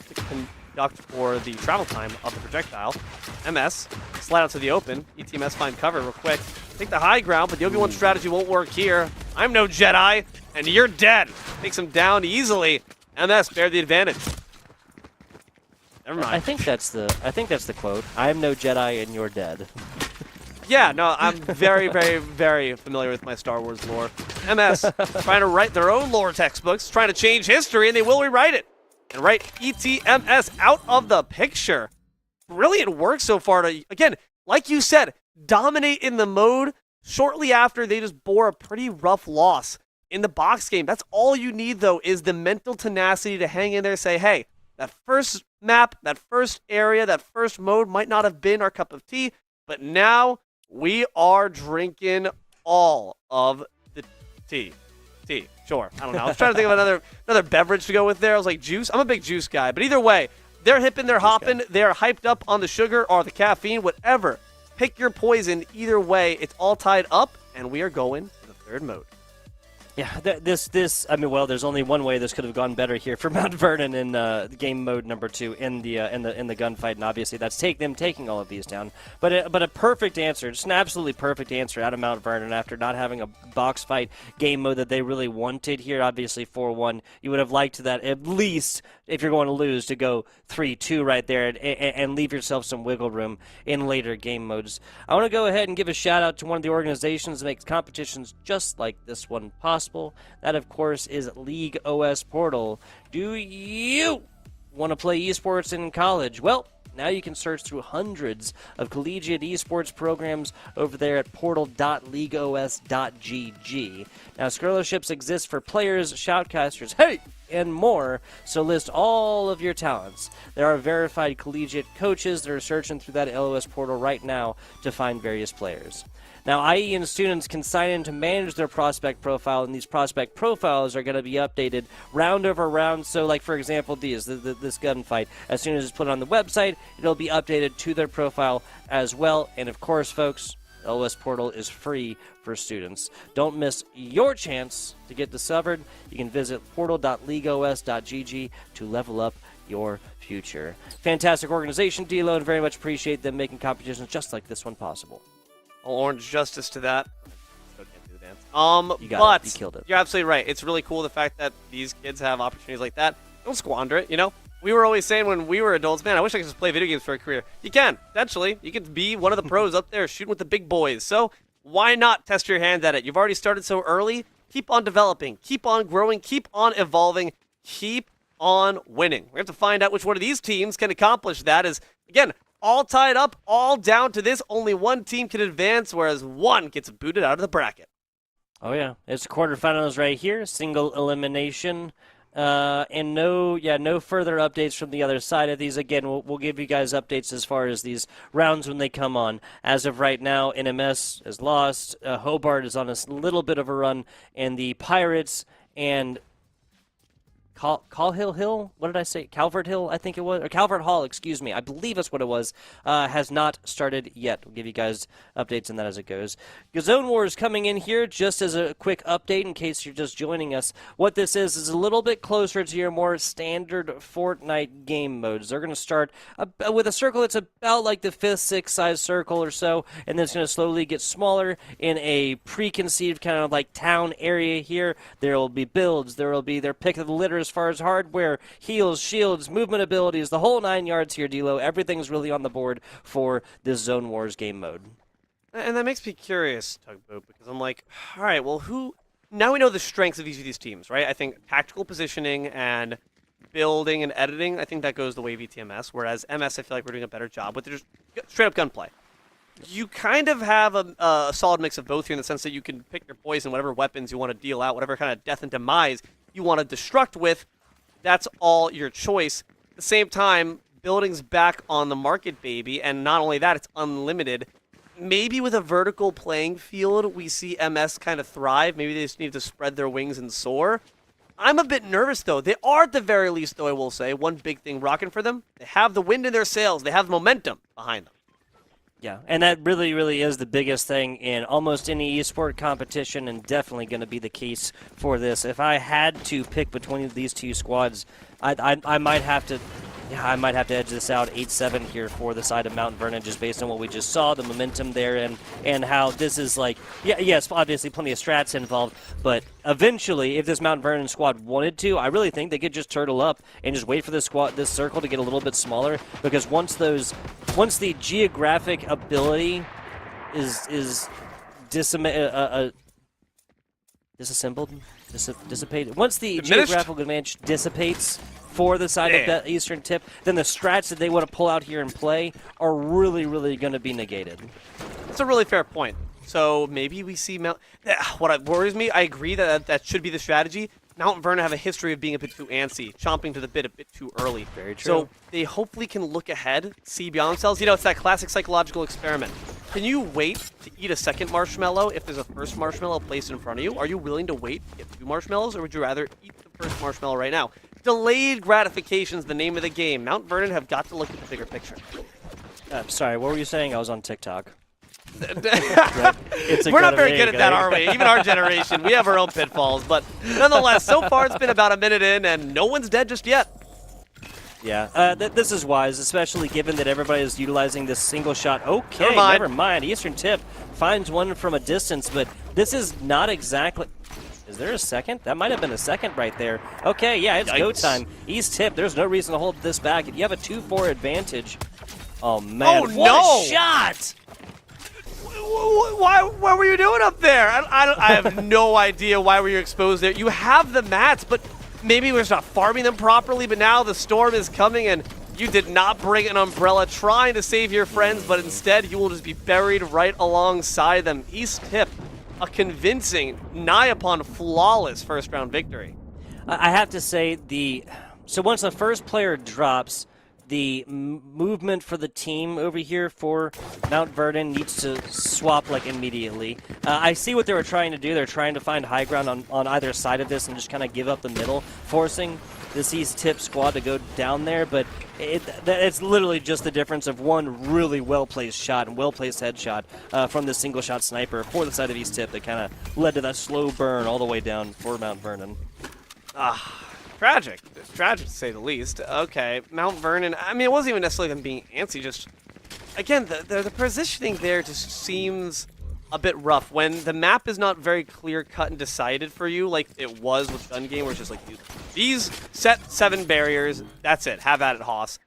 to conduct for the travel time of the projectile. MS, slide out to the open. ETMS find cover real quick. Take the high ground, but the Obi-Wan strategy won't work here. I'm no Jedi, and you're dead. Takes him down easily. MS bear the advantage. Never mind. I think that's the quote. I'm no Jedi and you're dead. Yeah, no, I'm very, very, very familiar with my Star Wars lore. MS trying to write their own lore textbooks, trying to change history, and they will rewrite it. And write ETMS out of the picture. Brilliant work so far to, again, like you said, dominate in the mode shortly after they just bore a pretty rough loss in the box game. That's all you need, though, is the mental tenacity to hang in there and say, hey, that first map, that first area, that first mode might not have been our cup of tea, but now we are drinking all of the tea. Tea, sure. I don't know. I was trying to think of another beverage to go with there. I was like, juice? I'm a big juice guy. But either way, they're hipping, they're hopping, they're hyped up on the sugar or the caffeine, whatever. Pick your poison. Either way, it's all tied up, and we are going to the third mode. Yeah, I mean, well, there's only one way this could have gone better here for Mount Vernon in game mode number 2 in the gunfight, and obviously that's them taking all of these down. But a perfect answer, just an absolutely perfect answer out of Mount Vernon after not having a box fight game mode that they really wanted here. Obviously 4-1, you would have liked that at least if you're going to lose to go 3-2 right there and leave yourself some wiggle room in later game modes. I want to go ahead and give a shout out to one of the organizations that makes competitions just like this one possible. That, of course, is League OS Portal. Do you want to play esports in college? Well, Now you can search through hundreds of collegiate esports programs over there at portal.leagueos.gg. Now, scholarships exist for players, shoutcasters, and more, so list all of your talents. There are verified collegiate coaches that are searching through that LOS portal right now to find various players. Now, IEN students can sign in to manage their prospect profile, and these prospect profiles are going to be updated round over round. So, like, for example, this gunfight, as soon as it's put on the website, it'll be updated to their profile as well. And, of course, folks, LOS Portal is free for students. Don't miss your chance to get discovered. You can visit portal.leagueos.gg to level up your future. Fantastic organization, D-Lo, and very much appreciate them making competitions just like this one possible. I'll orange justice to that. Still can't do the dance. You got it. You killed it. You're absolutely right. It's really cool the fact that these kids have opportunities like that. Don't squander it, you know? We were always saying when we were adults, man, I wish I could just play video games for a career. You can, potentially. You can be one of the pros up there shooting with the big boys. So why not test your hand at it? You've already started so early. Keep on developing. Keep on growing. Keep on evolving. Keep on winning. We have to find out which one of these teams can accomplish that. As, again, all tied up, all down to this. Only one team can advance, whereas one gets booted out of the bracket. Oh, yeah. It's quarterfinals right here. Single elimination. And no further updates from the other side of these. Again, we'll give you guys updates as far as these rounds when they come on. As of right now, NMS is lost. Hobart is on a little bit of a run. And the Pirates and Calhill Hill, what did I say? Calvert Hill, I think it was, or Calvert Hall, excuse me. I believe that's what it was. Has not started yet. We'll give you guys updates on that as it goes. Zone Wars coming in here just as a quick update in case you're just joining us. What this is a little bit closer to your more standard Fortnite game modes. They're going to start with a circle that's about like the 5th, 6th size circle or so, and then it's going to slowly get smaller in a preconceived kind of like town area here. There will be builds. There will be their pick of the litter as far as hardware, heals, shields, movement abilities, the whole 9 yards here, D-Lo. Everything's really on the board for this Zone Wars game mode. And that makes me curious, Tugboat, because I'm like, all right, well, now we know the strengths of each of these teams, right? I think tactical positioning and building and editing, I think that goes the way of ETMS, whereas MS, I feel like we're doing a better job with just straight-up gunplay. You kind of have a solid mix of both here in the sense that you can pick your poison, whatever weapons you want to deal out, whatever kind of death and demise you want to destruct with, that's all your choice. At the same time, building's back on the market, baby, and not only that, it's unlimited. Maybe with a vertical playing field, we see MS kind of thrive. Maybe they just need to spread their wings and soar. I'm a bit nervous, though. They are, at the very least, though, I will say, one big thing rocking for them. They have the wind in their sails. They have momentum behind them. Yeah, and that really, really is the biggest thing in almost any esport competition, and definitely going to be the case for this. If I had to pick between these two squads, I might have to. Yeah, I might have to edge this out 8-7 here for the side of Mount Vernon, just based on what we just saw, the momentum there, and how this is like, yes, obviously plenty of strats involved, but eventually, if this Mount Vernon squad wanted to, I really think they could just turtle up and just wait for this circle to get a little bit smaller, because once the geographic ability is dissipated, once the geographical advantage dissipates for the side of that eastern tip, then the strats that they want to pull out here and play are really, really going to be negated. That's a really fair point. So maybe we see what worries me, I agree that should be the strategy. Mount Vernon have a history of being a bit too antsy, chomping to the bit a bit too early. Very true. So they hopefully can look ahead, see beyond themselves. You know, it's that classic psychological experiment. Can you wait to eat a second marshmallow if there's a first marshmallow placed in front of you? Are you willing to wait to get 2 marshmallows, or would you rather eat the first marshmallow right now? Delayed gratification is the name of the game. Mount Vernon have got to look at the bigger picture. Sorry, what were you saying? I was on TikTok. We're not very good at that, are we? Even our generation, we have our own pitfalls. But nonetheless, so far it's been about a minute in, and no one's dead just yet. Yeah, this is wise, especially given that everybody is utilizing this single shot. Okay, never mind. Eastern Tip finds one from a distance, but this is not exactly... Is there a second? That might have been a second right there. Okay, yeah, it's go time. East Tip, there's no reason to hold this back. If you have a 2-4 advantage... Oh, man, what a shot! What were you doing up there? I have no idea why were you exposed there. You have the mats, but maybe we're just not farming them properly, but now the storm is coming, and You did not bring an umbrella trying to save your friends, but instead you will just be buried right alongside them. East Tip, a convincing, nigh upon flawless first round victory. I have to say, so once the first player drops, the movement for the team over here for Mount Vernon needs to swap like immediately. I see what they were trying to do. They're trying to find high ground on either side of this and just kind of give up the middle, forcing this East Tip squad to go down there, but it's literally just the difference of one really well-placed shot and well-placed headshot from the single-shot sniper for the side of East Tip that kind of led to that slow burn all the way down for Mount Vernon. Tragic. Tragic to say the least. Okay, Mount Vernon, I mean, it wasn't even necessarily them being antsy, just, again, the positioning there just seems a bit rough. When the map is not very clear-cut and decided for you, like it was with Gun Game, where it's just like, these set 7 barriers, that's it, have at it, Hoss.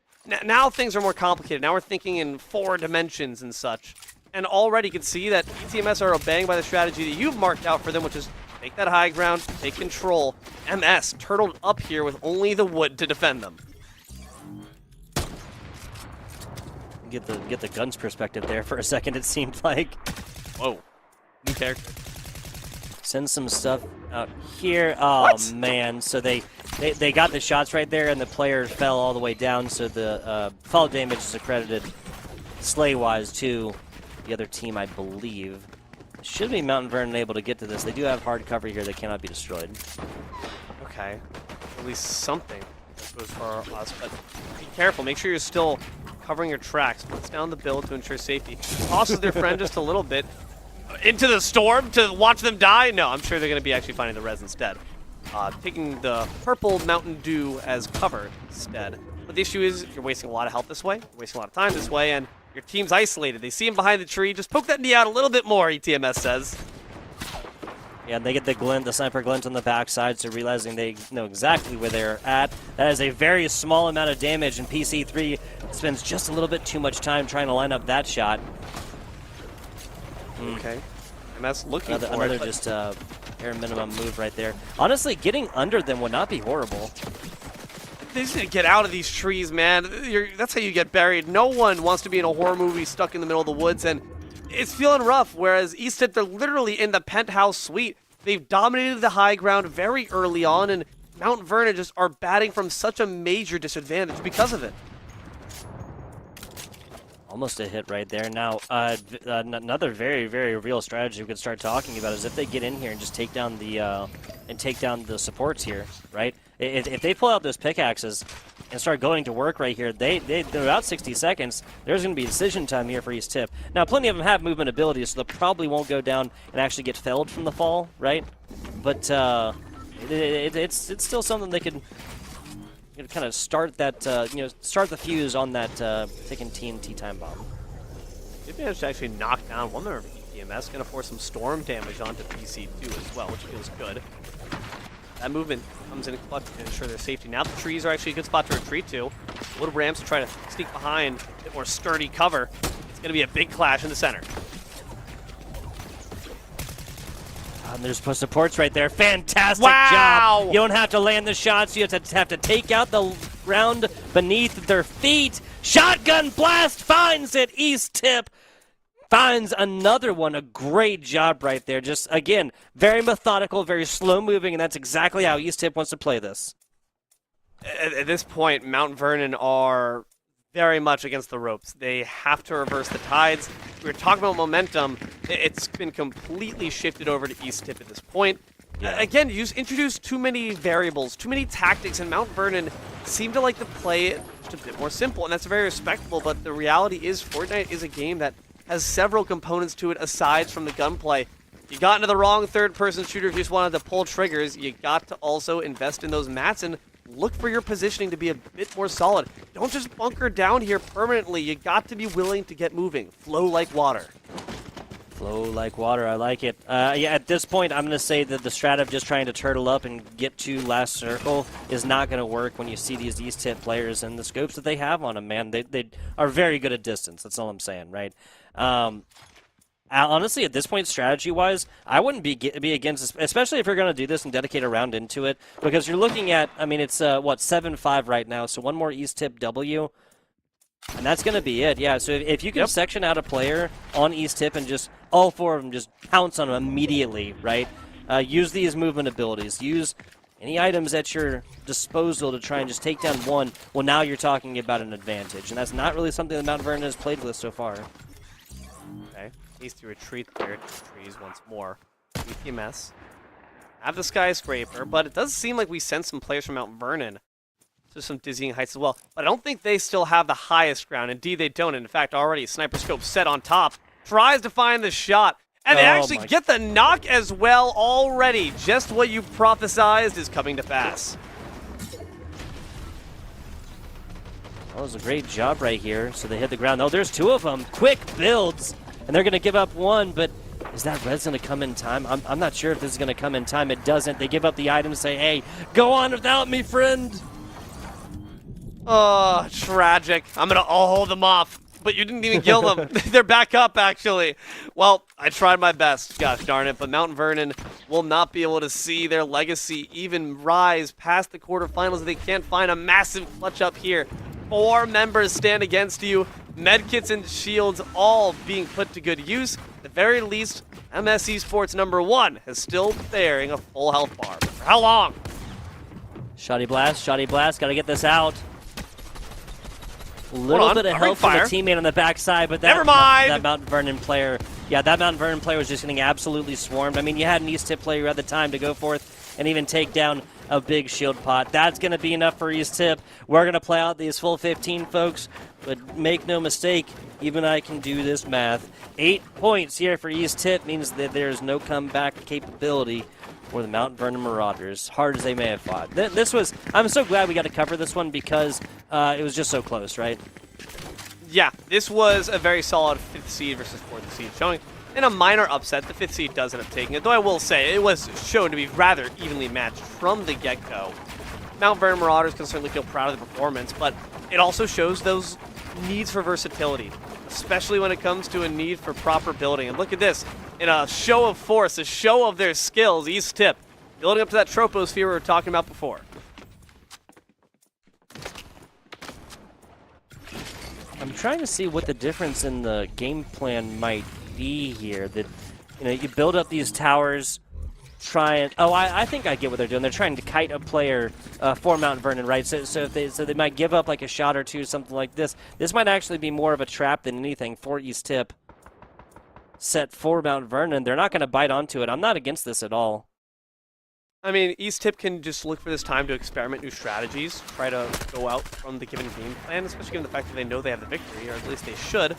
Now things are more complicated. Now we're thinking in 4 dimensions and such. And already you can see that ETMS are obeying by the strategy that you've marked out for them, which is take that high ground, take control. MS turtled up here with only the wood to defend them. Get the guns perspective there for a second, it seemed like. Whoa. New character. Send some stuff out here. Oh, what? Man. So they got the shots right there, and the player fell all the way down, so the fall damage is accredited slay-wise to the other team, I believe. Should be Mountain Vernon able to get to this. They do have hard cover here. They cannot be destroyed. Okay. At least something goes for us, but be careful. Make sure you're still covering your tracks. Puts down the build to ensure safety. Tosses their friend just a little bit into the storm to watch them die. No, I'm sure they're going to be actually finding the res instead. Taking the purple Mountain Dew as cover instead. But the issue is you're wasting a lot of health this way. You're wasting a lot of time this way, and your team's isolated. They see him behind the tree. Just poke that knee out a little bit more, ETMS says. Yeah, they get the sniper glint on the backside, so realizing they know exactly where they're at. That is a very small amount of damage, and PC3 spends just a little bit too much time trying to line up that shot. Okay. MS looking for another it. Just bare minimum move right there. Honestly, getting under them would not be horrible. They just need to get out of these trees, man. That's how you get buried. No one wants to be in a horror movie stuck in the middle of the woods, and it's feeling rough, whereas East Tip, they're literally in the penthouse suite. They've dominated the high ground very early on, and Mount Vernon just are batting from such a major disadvantage because of it. Almost a hit right there. Now, another very, very real strategy we could start talking about is if they get in here and just take down the supports here, right? If they pull out those pickaxes and start going to work right here, they're about 60 seconds. There's going to be decision time here for East Tip. Now, plenty of them have movement abilities, so they probably won't go down and actually get felled from the fall, right? But it's still something they could kind of start that, start the fuse on that ticking TNT time bomb. They managed to actually knock down one member of ETMS, going to force some storm damage onto PC2 as well, which feels good. That movement comes in clutch to ensure their safety. Now the trees are actually a good spot to retreat to. Little ramps to try to sneak behind, a bit more sturdy cover. It's going to be a big clash in the center. And there's supports right there. Fantastic Wow! job. You don't have to land the shots. You have to take out the round beneath their feet. Shotgun blast finds it. East Tip finds another one. A great job right there. Just, again, very methodical, very slow moving, and that's exactly how East Tip wants to play this. At this point, Mount Vernon are very much against the ropes. They have to reverse the tides. We were talking about momentum. It's been completely shifted over to East Tip at this point. Yeah. Again, you just introduced too many variables, too many tactics, and Mount Vernon seem to like to play it just a bit more simple, and that's very respectable, but the reality is Fortnite is a game that has several components to it aside from the gunplay. You got into the wrong third-person shooter if you just wanted to pull triggers. You got to also invest in those mats and look for your positioning to be a bit more solid. Don't just bunker down here permanently. You got to be willing to get moving. Flow like water. Flow like water. I like it. Yeah, at this point, I'm going to say that the strat of just trying to turtle up and get to last circle is not going to work when you see these East Tip players and the scopes that they have on them, man. They are very good at distance. That's all I'm saying, right? Honestly, at this point, strategy-wise, I wouldn't be against this, especially if you're going to do this and dedicate a round into it, because you're looking at, I mean, it's, what, 7-5 right now, so one more East Tip W, and that's going to be it, yeah. So if you can section out a player on East Tip and just, all four of them, just pounce on them immediately, right? Use these movement abilities. Use any items at your disposal to try and just take down one. Well, now you're talking about an advantage, and that's not really something that Mount Vernon has played with so far. Okay, needs to retreat there to trees once more. ETMS. Have the skyscraper, but it does seem like we sent some players from Mount Vernon to some dizzying heights as well. But I don't think they still have the highest ground. Indeed, they don't. And in fact, already Sniper Scope set on top. Tries to find the shot. And they actually get the knock as well already. Just what you prophesized is coming to pass. That was a great job right here. So they hit the ground. Oh, there's two of them. Quick builds. And they're going to give up one, but is that res going to come in time? I'm not sure if this is going to come in time. It doesn't. They give up the item and say, hey, go on without me, friend. Oh, tragic. I'll hold them off. But you didn't even kill them. They're back up, actually. Well, I tried my best, gosh darn it, but Mount Vernon will not be able to see their legacy even rise past the quarterfinals if they can't find a massive clutch up here. 4 members stand against you. Medkits and shields all being put to good use. At the very least, MS Esports #1 is still bearing a full health bar. But for how long? Shoddy blast, gotta get this out. A little bit of help from a teammate on the backside, but that Mount Vernon player, that Mount Vernon player was just getting absolutely swarmed. I mean, you had an East Tip player who had the time to go forth and even take down a big shield pot. That's going to be enough for East Tip. We're going to play out these full 15, folks, but make no mistake, even I can do this math. 8 points here for East Tip means that there's no comeback capability for the Mount Vernon Marauders, hard as they may have fought. I'm so glad we got to cover this one because it was just so close, right? Yeah, this was a very solid 5th seed versus 4th seed, showing in a minor upset. The 5th seed does end up taking it, though I will say it was shown to be rather evenly matched from the get-go. Mount Vernon Marauders can certainly feel proud of the performance, but it also shows those needs for versatility, especially when it comes to a need for proper building. And look at this, in a show of force, a show of their skills, East Tip, building up to that troposphere we were talking about before. I'm trying to see what the difference in the game plan might be here. That, you build up these towers, try and I think I get what they're doing. They're trying to kite a player for Mount Vernon, right? So they might give up like a shot or two, something like this. This might actually be more of a trap than anything for East Tip. Set for Mount Vernon, they're not going to bite onto it. I'm not against this at all. I mean, East Tip can just look for this time to experiment new strategies, try to go out from the given game plan, especially given the fact that they know they have the victory, or at least they should.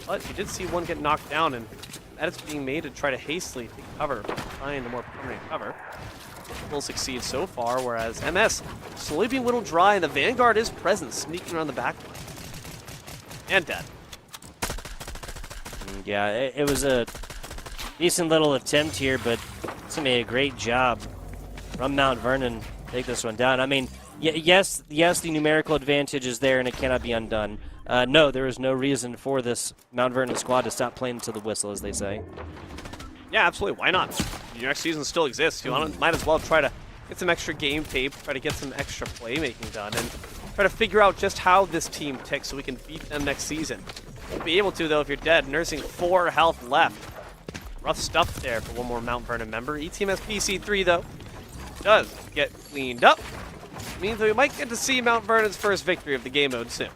But you did see one get knocked down, and that is being made to try to hastily take cover, find a more permanent cover. Will succeed so far, whereas MS slowly being whittled dry, and the Vanguard is present, sneaking around the back. And dead. Yeah, it was a decent little attempt here, but it's going to be a great job from Mount Vernon to take this one down. I mean, yes, the numerical advantage is there and it cannot be undone. No, there is no reason for this Mount Vernon squad to stop playing to the whistle, as they say. Yeah, absolutely. Why not? Your next season still exists. You might as well try to get some extra game tape, try to get some extra playmaking done, and try to figure out just how this team ticks so we can beat them next season. Won't be able to, though, if you're dead. Nursing 4 health left. Rough stuff there for one more Mount Vernon member. ETMS PC3, though, does get cleaned up. Means that we might get to see Mount Vernon's first victory of the game mode soon.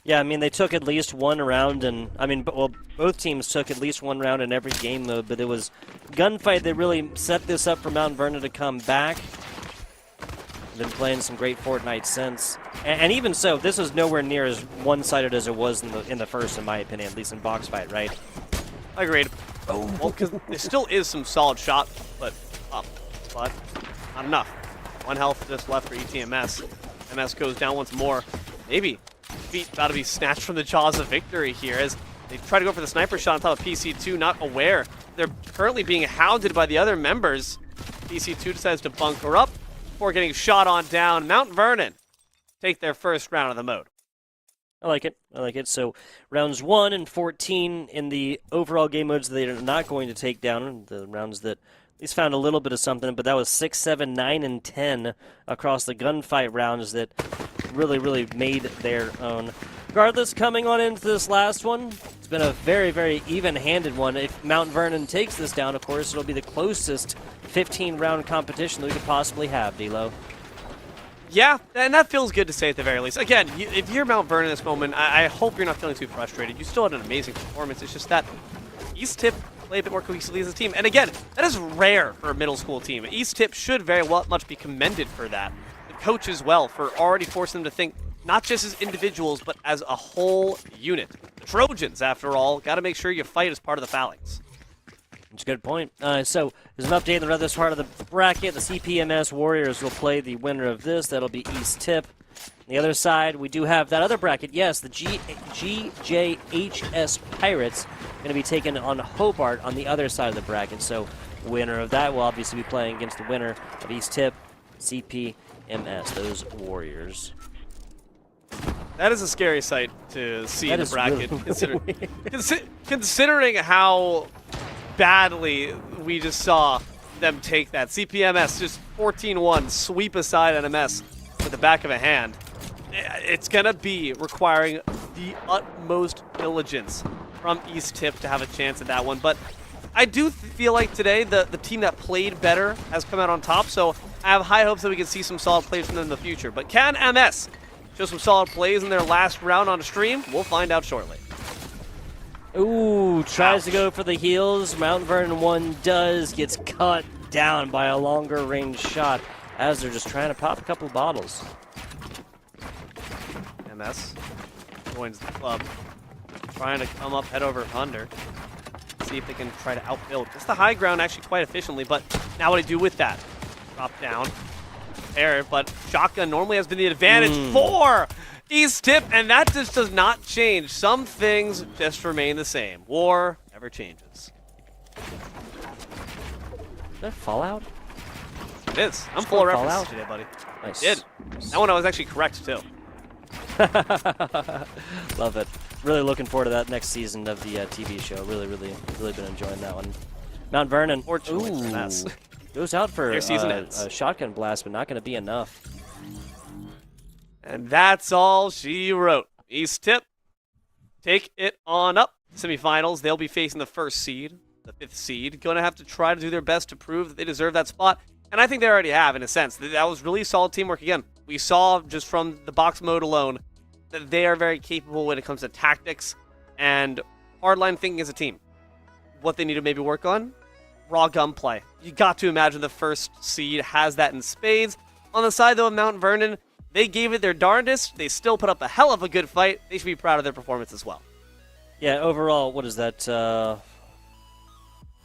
Yeah, I mean, they took at least one round, and, I mean, well, both teams took at least one round in every game mode, but it was gunfight that really set this up for Mount Vernon to come back. Been playing some great Fortnite since. And even so, this was nowhere near as one-sided as it was in the first, in my opinion, at least in box fight, right? Agreed. Oh, well, because there still is some solid shot, but up. But not enough. 1 health just left for ETMS. MS goes down once more. Maybe feet about to be snatched from the jaws of victory here as they try to go for the sniper shot on top of PC2, not aware. They're currently being hounded by the other members. PC2 decides to bunker up before getting shot on down. Mount Vernon take their first round of the mode. I like it. I like it. So rounds 1 and 14 in the overall game modes they are not going to take down, the rounds that at least found a little bit of something, but that was 6, 7, 9, and 10 across the gunfight rounds that really, really made their own. Regardless, coming on into this last one, it's been a very, very even-handed one. If Mount Vernon takes this down, of course, it'll be the closest 15-round competition that we could possibly have, D'Lo. Yeah, and that feels good to say at the very least. Again, if you're Mount Vernon in this moment, I hope you're not feeling too frustrated. You still had an amazing performance. It's just that East Tip play a bit more cohesively as a team. And again, that is rare for a middle school team. East Tip should very much be commended for that. The coach as well for already forcing them to think not just as individuals, but as a whole unit. The Trojans, after all, got to make sure you fight as part of the Phalanx. That's a good point. So there's an update on the other part of the bracket. The CPMS Warriors will play the winner of this. That'll be East Tip. On the other side, we do have that other bracket. Yes, the GJHS Pirates going to be taken on Hobart on the other side of the bracket. So winner of that will obviously be playing against the winner of East Tip, CPMS, those Warriors. That is a scary sight to see in the bracket, really considering how badly we just saw them take that. CPMS just 14-1, sweep aside NMS with the back of a hand. It's going to be requiring the utmost diligence from East Tip to have a chance at that one. But I do feel like today the team that played better has come out on top, so I have high hopes that we can see some solid plays from them in the future. But can MS show some solid plays in their last round on a stream? We'll find out shortly. Ooh, tries to go for the heels. Mount Vernon 1 does, gets cut down by a longer range shot as they're just trying to pop a couple bottles. MS joins the club, trying to come up head over under. See if they can try to outbuild. It's the high ground actually quite efficiently, but now what do you do with that? Drop down, air, but shotgun normally has been the advantage for East Tip, and that just does not change. Some things just remain the same. War never changes. Is that Fallout? It is. I'm full of references Fallout today, buddy. Nice. Did. That one I was actually correct, too. Love it. Really looking forward to that next season of the TV show. Really been enjoying that one. Mount Vernon. Fortunately for us. Goes out for Their season ends. a shotgun blast, but not going to be enough. And that's all she wrote. East Tip, take it on up. Semifinals, they'll be facing the first seed, the 5th seed. Going to have to try to do their best to prove that they deserve that spot. And I think they already have, in a sense. That was really solid teamwork again. We saw just from the box mode alone that they are very capable when it comes to tactics and hardline thinking as a team. What they need to maybe work on? Raw gunplay. You got to imagine the first seed has that in spades. On the side, though, of Mount Vernon, they gave it their darndest. They still put up a hell of a good fight. They should be proud of their performance as well. Yeah, overall, what is that? Yeah,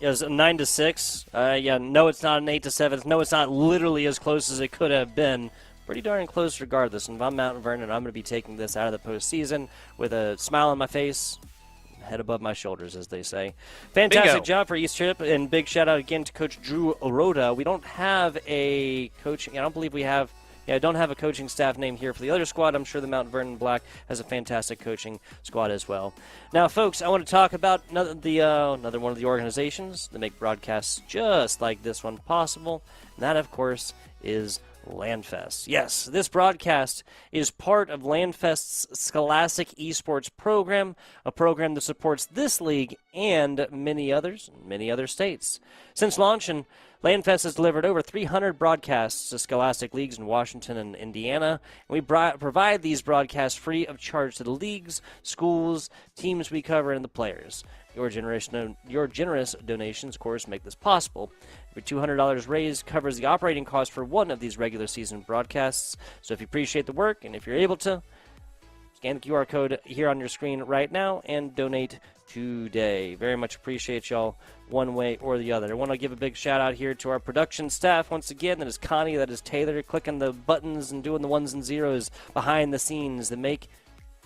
it was a 9-6. Yeah, no, it's not an 8-7. No, it's not literally as close as it could have been. Pretty darn close regardless. And if I'm Mount Vernon, I'm going to be taking this out of the postseason with a smile on my face, head above my shoulders, as they say. Fantastic Bingo. job for East Trip, and big shout out again to Coach Drew Oroda. We don't have a coaching. I don't believe we have. Yeah, I don't have a coaching staff name here for the other squad. I'm sure the Mount Vernon Black has a fantastic coaching squad as well. Now, folks, I want to talk about another one of the organizations that make broadcasts just like this one possible. And that, of course, is LandFest. Yes, this broadcast is part of LandFest's Scholastic Esports program, a program that supports this league and many others in many other states. Since launching, LandFest has delivered over 300 broadcasts to Scholastic leagues in Washington and Indiana, and we provide these broadcasts free of charge to the leagues, schools, teams we cover, and the players. Your generous donations, of course, make this possible. Every $200 raised covers the operating cost for one of these regular season broadcasts. So if you appreciate the work, and if you're able to, scan the QR code here on your screen right now and donate today. Very much appreciate y'all one way or the other. I want to give a big shout out here to our production staff once again. That is Connie, that is Taylor, clicking the buttons and doing the ones and zeros behind the scenes that make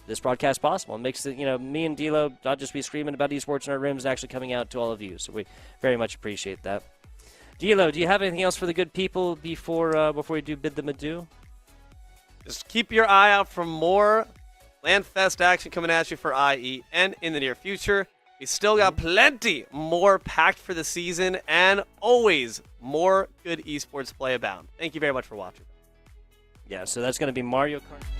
this broadcast possible. It makes it, me and D'Lo not just be screaming about esports in our rooms, and actually coming out to all of you. So we very much appreciate that. D'Lo, do you have anything else for the good people before we do bid them adieu? Just keep your eye out for more Land Fest action coming at you for IEN in the near future. We still got plenty more packed for the season, and always more good esports play abound. Thank you very much for watching. Yeah, so that's going to be Mario Kart.